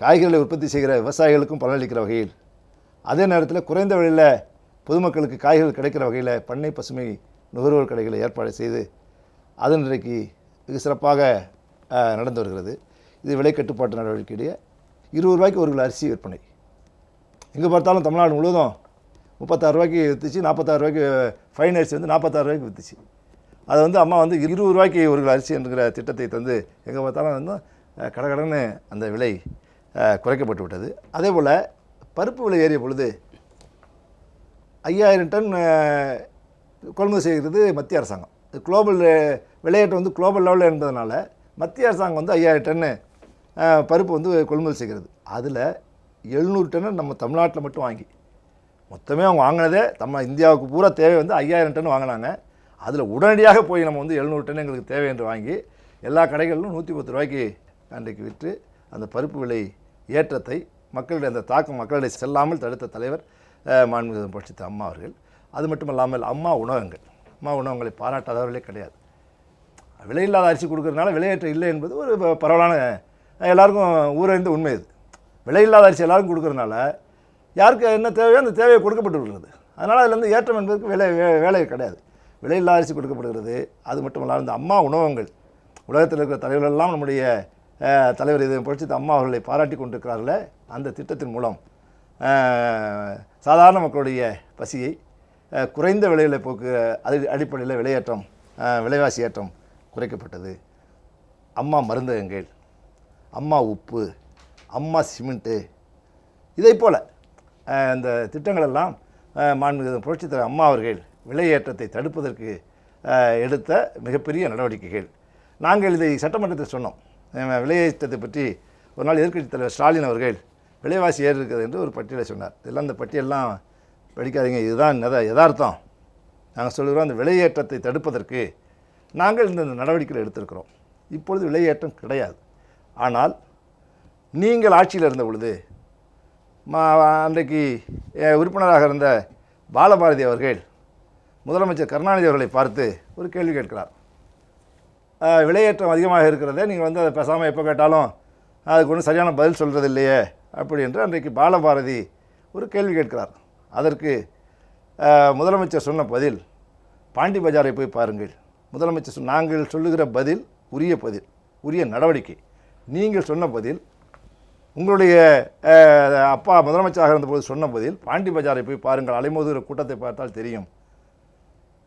காய்கறிகளை உற்பத்தி செய்கிற விவசாயிகளுக்கும் பலனளிக்கிற வகையில் அதே நேரத்தில் குறைந்த விலையில் பொதுமக்களுக்கு காய்கறிகள் கிடைக்கிற வகையில் பண்ணை பசுமை நுகர்வோர் கடைகளை ஏற்பாடு செய்து அது இன்றைக்கு மிக சிறப்பாக நடந்து வருகிறது. இது விலை கட்டுப்பாட்டு நடவடிக்கையுடைய 20 ரூபாய்க்கு ஒரு கிலோ அரிசி விற்பனை. எங்கே பார்த்தாலும் தமிழ்நாடு முழுவதும் 36 ரூபாய்க்கு விற்றுச்சு, 46 ரூபாய்க்கு ஃபைன் அரிசி வந்து 46 ரூபாய்க்கு விற்றுச்சு. அதை வந்து அம்மா வந்து 20 ரூபாய்க்கு ஒரு கிலோ அரிசி என்கிற திட்டத்தை தந்து எங்கே பார்த்தாலும் வந்து கடகடன்னு அந்த விலை குறைக்கப்பட்டு விட்டது. அதே போல் பருப்பு விலை ஏறிய பொழுது 5000 டன் கொள்முதல் செய்கிறது மத்திய அரசாங்கம். குளோபல் விளையாட்டு வந்து குளோபல் லெவலில் இருந்ததுனால மத்திய அரசாங்கம் வந்து 5000 டன்னு பருப்பு வந்து கொள்முதல் செய்கிறது. அதில் 700 டன்னு நம்ம தமிழ்நாட்டில் மட்டும் வாங்கி மொத்தமே அவங்க வாங்கினதே இந்தியாவுக்கு பூரா தேவை வந்து 5000 டன் வாங்கினாங்க. அதில் உடனடியாக போய் நம்ம வந்து 700 டன் எங்களுக்கு தேவை என்று வாங்கி எல்லா கடைகளிலும் 110 ரூபாய்க்கு அன்றைக்கு விற்று அந்த பருப்பு விலை ஏற்றத்தை மக்களுடைய அந்த தாக்கம் மக்களுடைய செல்லாமல் தடுத்த தலைவர் மாண்புமிகு புரட்சித் அம்மா அவர்கள். அது மட்டும் இல்லாமல் அம்மா உணவகங்களை பாராட்டாதவர்களே கிடையாது. விலையில்லாத அரிசி கொடுக்கறதுனால விலையேற்றம் இல்லை என்பது ஒரு பரவலான எல்லாருக்கும் ஊரறிந்த உண்மை. இது விலையில்லாத அரிசி எல்லாருக்கும் கொடுக்கறதுனால யாருக்கு என்ன தேவையோ அந்த தேவையை கொடுக்கப்பட்டு வருகிறது. அதனால் அதில் ஏற்றம் என்பதற்கு வேலை கிடையாது. விலையில்லாத அரிசி கொடுக்கப்படுகிறது. அது மட்டும் இல்லாமல் இந்த அம்மா உணவகங்கள் உலகத்தில் இருக்கிற தலைவர்களெல்லாம் நம்முடைய தலைவர் இது புரட்சித் அம்மா அவர்களை பாராட்டி கொண்டிருக்கிறார்களே, அந்த திட்டத்தின் மூலம் சாதாரண மக்களுடைய பசியை குறைந்த விலையில் போக்கு அது அடிப்படையில் விலைவாசி ஏற்றம் குறைக்கப்பட்டது. அம்மா மருந்தகங்கள், அம்மா உப்பு, அம்மா சிமெண்ட்டு, இதை போல் அந்த திட்டங்களெல்லாம் மாண்புமிகு புரட்சித் தலைவர் அம்மா அவர்கள் விலையேற்றத்தை தடுப்பதற்கு எடுத்த மிகப்பெரிய நடவடிக்கைகள். நாங்கள் இதை சட்டமன்றத்தில் சொன்னோம். விலையேற்றத்தை பற்றி ஒரு நாள் எதிர்க்கட்சித் தலைவர் ஸ்டாலின் அவர்கள் விலைவாசி ஏறி இருக்கிறது என்று ஒரு பட்டியலை சொன்னார். இதெல்லாம் அந்த பட்டியெல்லாம் படிக்காதீங்க, இதுதான் யதார்த்தம். நாங்கள் சொல்கிறோம், அந்த விலையேற்றத்தை தடுப்பதற்கு நாங்கள் இந்த நடவடிக்கைகள் எடுத்திருக்கிறோம். இப்பொழுது விலையேற்றம் கிடையாது. ஆனால் நீங்கள் ஆட்சியில் இருந்த பொழுது அன்றைக்கு உறுப்பினராக இருந்த பாலபாரதி அவர்கள் முதலமைச்சர் கருணாநிதி அவர்களை பார்த்து ஒரு கேள்வி கேட்கிறார். விலையேற்றம் அதிகமாக இருக்கிறதே, நீங்கள் அதை பேசாமல் எப்போ கேட்டாலும் அதுக்கு ஒன்றும் சரியான பதில் சொல்கிறது இல்லையே அப்படி என்று அன்றைக்கு பாலபாரதி ஒரு கேள்வி கேட்கிறார். அதற்கு முதலமைச்சர் சொன்ன பதில், பாண்டி பஜாரை போய் பாருங்கள். முதலமைச்சர் நாங்கள் சொல்லுகிற பதில் உரிய பதில், உரிய நடவடிக்கை. நீங்கள் சொன்ன பதில், உங்களுடைய அப்பா முதலமைச்சராக இருந்தபோது சொன்ன பதில், பாண்டி பஜாரை போய் பாருங்கள், அலைமோதுகிற கூட்டத்தை பார்த்தால் தெரியும்.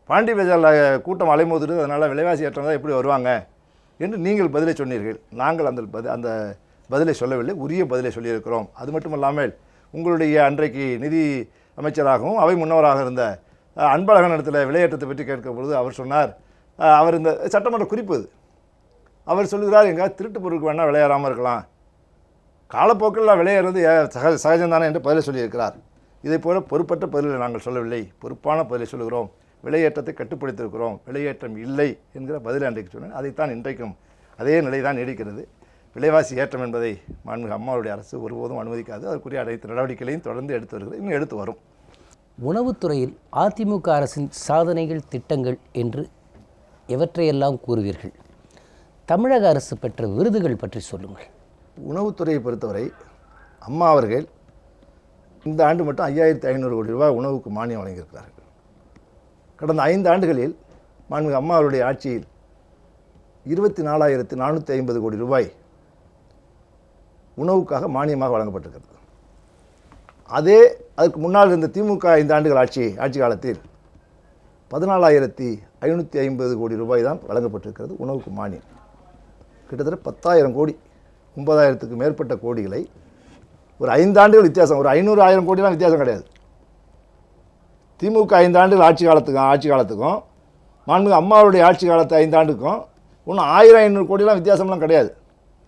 பாண்டி பஜாரில் கூட்டம் அலைமோதுறது, அதனால் விலைவாசி ஏற்றம் தான் எப்படி வருவாங்க என்று நீங்கள் பதிலை சொன்னீர்கள். நாங்கள் அந்த பதிலை சொல்லவில்லை, உரிய பதிலை சொல்லியிருக்கிறோம். அது மட்டுமல்லாமல் உங்களுடைய அன்றைக்கு நிதி அமைச்சராகவும் அவை முன்னவராக இருந்த அன்பழகன் இடத்துல விலையேற்றத்தை பற்றி கேட்கும் பொழுது அவர் சொன்னார், அவர் இந்த சட்டமன்ற குறிப்பு இது, அவர் சொல்லுகிறார், எங்கே திருட்டு பொருளுக்கு வேணால் விலையேறாமல் இருக்கலாம், காலப்போக்கில் விலையேறது சகஜம்தானே என்று பதிலை சொல்லியிருக்கிறார். இதை போல பொறுப்பற்ற பதிலை நாங்கள் சொல்லவில்லை, பொறுப்பான பதிலை சொல்லுகிறோம். விலையேற்றத்தை கட்டுப்படுத்தியிருக்கிறோம், விலையேற்றம் இல்லை என்கிற பதிலை அன்றைக்கு சொன்னேன். அதைத்தான் இன்றைக்கும் அதே நிலை தான் நீடிக்கிறது. விலைவாசி ஏற்றம் என்பதை மாண்புமிகு அம்மாவுடைய அரசு ஒருபோதும் அனுமதிக்காது. அதற்குரிய அனைத்து நடவடிக்கைகளையும் தொடர்ந்து எடுத்து வருகிறது, இன்னும் எடுத்து வரும். உணவுத்துறையில் அதிமுக அரசின் சாதனைகள், திட்டங்கள் என்று எவற்றையெல்லாம் கூறுவீர்கள்? தமிழக அரசு பெற்ற விருதுகள் பற்றி சொல்லுங்கள். உணவுத்துறையை பொறுத்தவரை அம்மா அவர்கள் இந்த ஆண்டு மட்டும் 5500 கோடி ரூபாய் உணவுக்கு மானியம் வழங்கியிருக்கிறார்கள். கடந்த 5 ஆண்டுகளில் மாண்புமிகு அம்மா அவருடைய ஆட்சியில் 24,450 கோடி ரூபாய் உணவுக்காக மானியமாக வழங்கப்பட்டிருக்கிறது. அதுக்கு முன்னால் இருந்த திமுக 5 ஆண்டுகள் ஆட்சி காலத்தில் 14,550 கோடி ரூபாய் தான் வழங்கப்பட்டிருக்கிறது உணவுக்கு மானியம். கிட்டத்தட்ட 10,000 கோடி, 9,000க்கு மேற்பட்ட கோடிகளை ஒரு 5 ஆண்டுகள் வித்தியாசம், ஒரு 500-1000 கோடிலாம் வித்தியாசம் கிடையாது. திமுக 5 ஆண்டுகள் ஆட்சி காலத்துக்கும் மாண்புமிகு அம்மாவுடைய ஆட்சி காலத்து 5 ஆண்டுக்கும் ஒன்றும் 1000-500 கோடிலாம் வித்தியாசம்லாம் கிடையாது.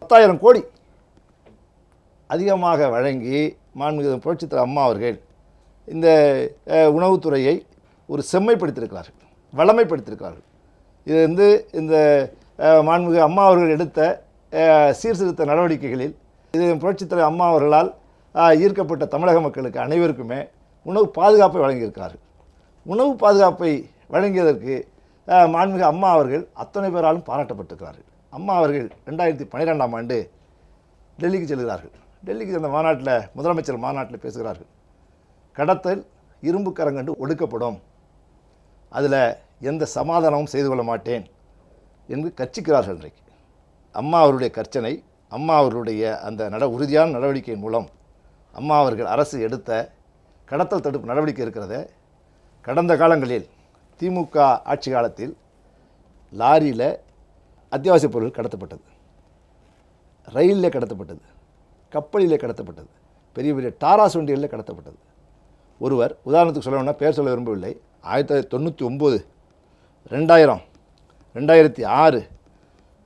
10,000 கோடி அதிகமாக வழங்கி மாண்புமிகு புரட்சித் தலைவர் அம்மா அவர்கள் இந்த உணவுத்துறையை ஒரு செம்மைப்படுத்தியிருக்கிறார்கள், வளமைப்படுத்தியிருக்கிறார்கள். இது இந்த மாண்புமிகு அம்மா அவர்கள் எடுத்த சீர்திருத்த நடவடிக்கைகளில் இது புரட்சித் தலைவர் அம்மா அவர்களால் ஈர்க்கப்பட்ட தமிழக மக்களுக்கு அனைவருக்குமே உணவு பாதுகாப்பை வழங்கியிருக்கிறார்கள். உணவு பாதுகாப்பை வழங்கியதற்கு மாண்புமிகு அம்மா அவர்கள் அத்தனை பேராலும் பாராட்டப்பட்டிருக்கிறார்கள். அம்மா அவர்கள் 2012ஆம் ஆண்டு டெல்லிக்கு செல்கிறார்கள். டெல்லிக்கு அந்த மாநாட்டில், முதலமைச்சர் மாநாட்டில் பேசுகிறார்கள். கடத்தல் இரும்பு கரங்கண்டு ஒடுக்கப்படும், அதில் எந்த சமாதானமும் செய்து கொள்ள மாட்டேன் என்று கர்ச்சிக்கிறார்கள். இன்றைக்கு அம்மா அவருடைய கர்ச்சனை, அம்மா அவர்களுடைய அந்த உறுதியான நடவடிக்கையின் மூலம் அம்மா அவர்கள் அரசு எடுத்த கடத்தல் தடுப்பு நடவடிக்கை இருக்கிறத. கடந்த காலங்களில் திமுக ஆட்சி காலத்தில் லாரியில் அத்தியாவசிய பொருட்கள் கடத்தப்பட்டது, ரயிலில் கடத்தப்பட்டது, கப்பலிலே கடத்தப்பட்டது, பெரிய பெரிய டாராஸ் வண்டிகளில் கடத்தப்பட்டது. ஒருவர் உதாரணத்துக்கு சொல்லணும்னா பேர் சொல்ல விரும்பவில்லை, 1999, 2000, 2006,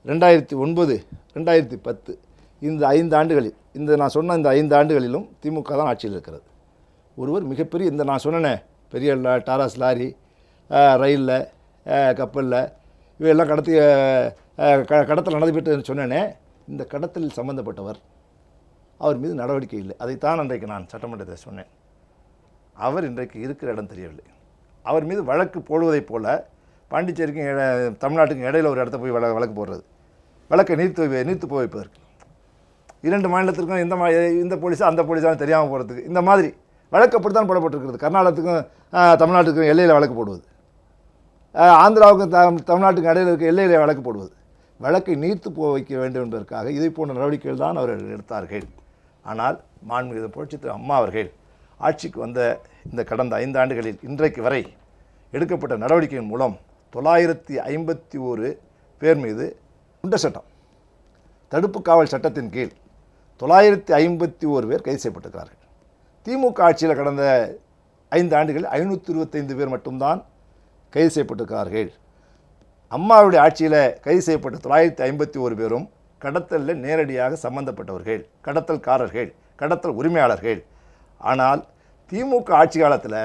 2009, 2010 இந்த 5 ஆண்டுகளில், நான் சொன்ன இந்த 5 ஆண்டுகளிலும் திமுக தான் ஆட்சியில் இருக்கிறது. ஒருவர் மிகப்பெரிய நான் சொன்னேனே பெரிய டாராஸ் லாரி, ரயிலில், கப்பலில் இவையெல்லாம் கடத்தல் நடைபெற்று சொன்னேனே, இந்த கடத்தலில் சம்பந்தப்பட்டவர், அவர் மீது நடவடிக்கை இல்லை. அதைத்தான் அன்றைக்கு நான் சட்டமன்றத்தில் சொன்னேன். அவர் இன்றைக்கு இருக்கிற இடம் தெரியவில்லை. அவர் மீது வழக்கு போடுவதைப் போல பாண்டிச்சேரிக்கும் தமிழ்நாட்டுக்கும் இடையில் ஒரு இடத்த போய் வழக்கு போடுறது, வழக்கை நீர்த்து போய் வைப்பதற்கு, 2 மாநிலத்திற்கும் இந்த போலீஸாக அந்த போலீஸாக தெரியாமல் போகிறதுக்கு, இந்த மாதிரி வழக்கு அப்படி தான் போடப்பட்டிருக்கிறது. கர்நாடகத்துக்கும் தமிழ்நாட்டுக்கும் எல்லையில் வழக்கு போடுவது, ஆந்திராவுக்கும் தமிழ்நாட்டுக்கும் இடையில் இருக்க எல்லையில் வழக்கு போடுவது, வழக்கை நீர்த்து வைக்க வேண்டும் என்பதற்காக இதை போன்ற நடவடிக்கைகள் தான் அவர்கள் எடுத்தார்கள். ஆனால் மாண்புமிகு புரட்சித் தலைவர் அம்மா அவர்கள் ஆட்சிக்கு வந்த இந்த கடந்த 5 ஆண்டுகளில் இன்றைக்கு வரை எடுக்கப்பட்ட நடவடிக்கையின் மூலம் 951 பேர் மீது குண்டர் சட்டம், தடுப்பு காவல் சட்டத்தின் கீழ் 951 பேர் கைது செய்யப்பட்டிருக்கிறார்கள். திமுக ஆட்சியில் கடந்த 5 ஆண்டுகளில் 525 பேர் மட்டும்தான் கைது செய்யப்பட்டிருக்கிறார்கள். அம்மாவுடைய ஆட்சியில் கைது செய்யப்பட்ட 951 பேரும் கடத்தலில் நேரடியாக சம்பந்தப்பட்டவர்கள், கடத்தல்காரர்கள், கடத்தல் உரிமையாளர்கள். ஆனால் திமுக ஆட்சி காலத்தில்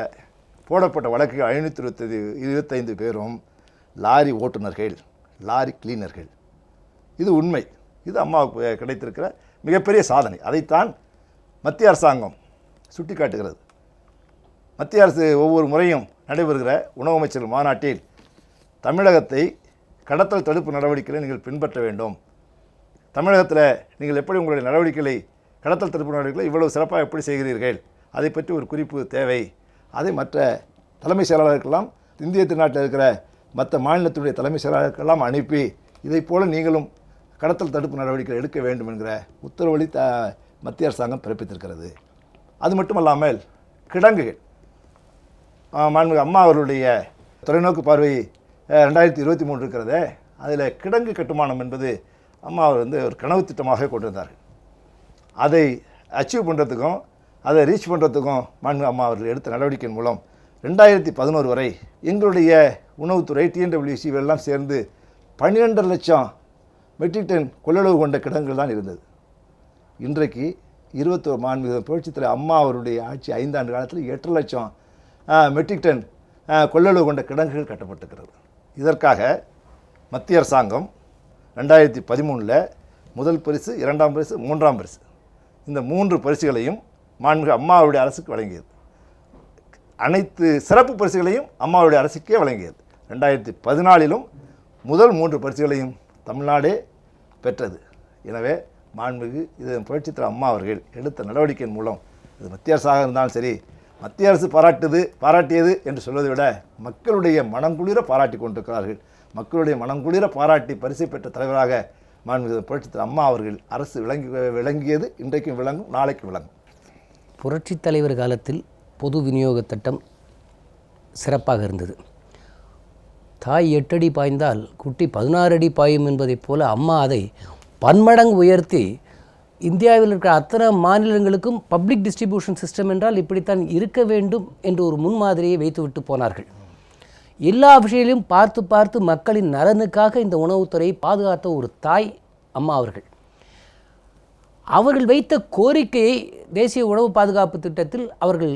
போடப்பட்ட வழக்குகள் 525 பேரும் லாரி ஓட்டுநர்கள், லாரி கிளீனர்கள். இது உண்மை. இது அம்மாவுக்கு கிடைத்திருக்கிற மிகப்பெரிய சாதனை. அதைத்தான் மத்திய அரசாங்கம் சுட்டி காட்டுகிறது. மத்திய அரசு ஒவ்வொரு முறையும் நடைபெறுகிற உணவு அமைச்சர்கள் மாநாட்டில் தமிழகத்தை கடத்தல் தடுப்பு நடவடிக்கைகளை நீங்கள் பின்பற்ற வேண்டும், தமிழகத்தில் நீங்கள் எப்படி உங்களுடைய நடவடிக்கைகளை, கடத்தல் தடுப்பு நடவடிக்கைகளை இவ்வளவு சிறப்பாக எப்படி செய்கிறீர்கள், அதை பற்றி ஒரு குறிப்பு தேவை. அதை மற்ற தலைமை செயலாளருக்கெல்லாம், இந்திய திருநாட்டில் இருக்கிற மற்ற மாநிலத்துடைய தலைமை செயலாளருக்கெல்லாம் அனுப்பி இதைப் போல நீங்களும் கடத்தல் தடுப்பு நடவடிக்கைகள் எடுக்க வேண்டும் என்கிற உத்தரவொலி மத்திய அரசாங்கம் பிறப்பித்திருக்கிறது. அது மட்டுமல்லாமல் கிடங்குகள், மாண்புமிகு அம்மா அவர்களுடைய தொலைநோக்கு பார்வை 2023 இருக்கிறதே, அதில் கிடங்கு கட்டுமானம் என்பது அம்மா அவர் ஒரு கனவு திட்டமாக கொண்டிருந்தார்கள். அதை அச்சீவ் பண்ணுறதுக்கும் அதை ரீச் பண்ணுறதுக்கும் மாண்புமிகு அம்மா அவர்கள் எடுத்த நடவடிக்கையின் மூலம் 2011 வரை எங்களுடைய உணவுத்துறை TNWC எல்லாம் சேர்ந்து 12 லட்சம் மெட்ரிக் டன் கொள்ளளவு கொண்ட கிடங்குகள் தான் இருந்தது. இன்றைக்கு 21 மாண்புமிகு புரட்சித் தலைவர் அம்மா அவருடைய ஆட்சி 5 ஆண்டு காலத்தில் 8 லட்சம் மெட்ரிக் டன் கொள்ளளவு கொண்ட கிடங்குகள் கட்டப்பட்டிருக்கிறது. இதற்காக மத்திய அரசாங்கம் 2013 முதல் பரிசு, 2ஆம் பரிசு, 3ஆம் பரிசு, இந்த 3 பரிசுகளையும் மாண்புமிகு அம்மாவுடைய அரசுக்கு வழங்கியது. அனைத்து சிறப்பு பரிசுகளையும் அம்மாவுடைய அரசுக்கே வழங்கியது. 2014 முதல் 3 பரிசுகளையும் தமிழ்நாடே பெற்றது. எனவே மாண்புமிகு இது புரட்சித் தலைவர் அம்மா அவர்கள் எடுத்த நடவடிக்கையின் மூலம், இது மத்திய அரசாக இருந்தாலும் சரி, மத்திய அரசு பாராட்டியது என்று சொல்வதை விட மக்களுடைய மனங்குளிர பாராட்டி கொண்டிருக்கிறார்கள். மக்களுடைய மனங்குளிர பாராட்டி பரிசை பெற்ற தலைவராக மாண்புமிகு புரட்சித் தலைவர் அம்மா அவர்கள் அரசு விளங்கியது. இன்றைக்கும் விளங்கும், நாளைக்கு விளங்கும். புரட்சித் தலைவர் காலத்தில் பொது விநியோக திட்டம் சிறப்பாக இருந்தது. தாய் 8 அடி பாய்ந்தால் குட்டி 16 அடி பாயும் என்பதைப் போல அம்மா அதை பன்மடங்கு உயர்த்தி இந்தியாவில் இருக்கிற அத்தனை மாநிலங்களுக்கும் பப்ளிக் டிஸ்ட்ரிபியூஷன் சிஸ்டம் என்றால் இப்படித்தான் இருக்க வேண்டும் என்று ஒரு முன்மாதிரியை வைத்துவிட்டு போனார்கள். எல்லா விஷயங்களையும் பார்த்து பார்த்து மக்களின் நலனுக்காக இந்த உணவுத்துறையை பாதுகாத்த ஒரு தாய் அம்மா அவர்கள். அவர்கள் வைத்த கோரிக்கையை தேசிய உணவு பாதுகாப்பு திட்டத்தில் அவர்கள்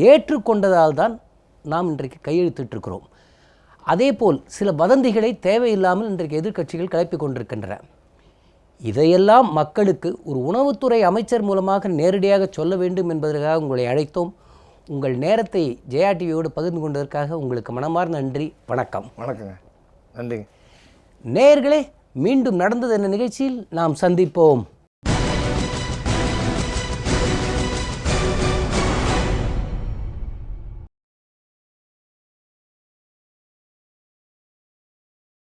ஏற்றுக்கொண்டதால் தான் நாம் இன்றைக்கு கையெழுத்திட்டிருக்கிறோம். அதேபோல் சில வதந்திகளை தேவையில்லாமல் இன்றைக்கு எதிர்க்கட்சிகள் கிளப்பிக் கொண்டிருக்கின்றன. இதையெல்லாம் மக்களுக்கு ஒரு உணவுத்துறை அமைச்சர் மூலமாக நேரடியாக சொல்ல வேண்டும் என்பதற்காக உங்களை அழைத்தோம். உங்கள் நேரத்தை ஜெயா டிவியோடு பகிர்ந்து கொண்டதற்காக உங்களுக்கு மனமார்ந்த நன்றி. வணக்கம். வணக்கங்க. நன்றிங்க. நேயர்களே, மீண்டும் நடந்தது என்ற நிகழ்ச்சியில் நாம் சந்திப்போம்.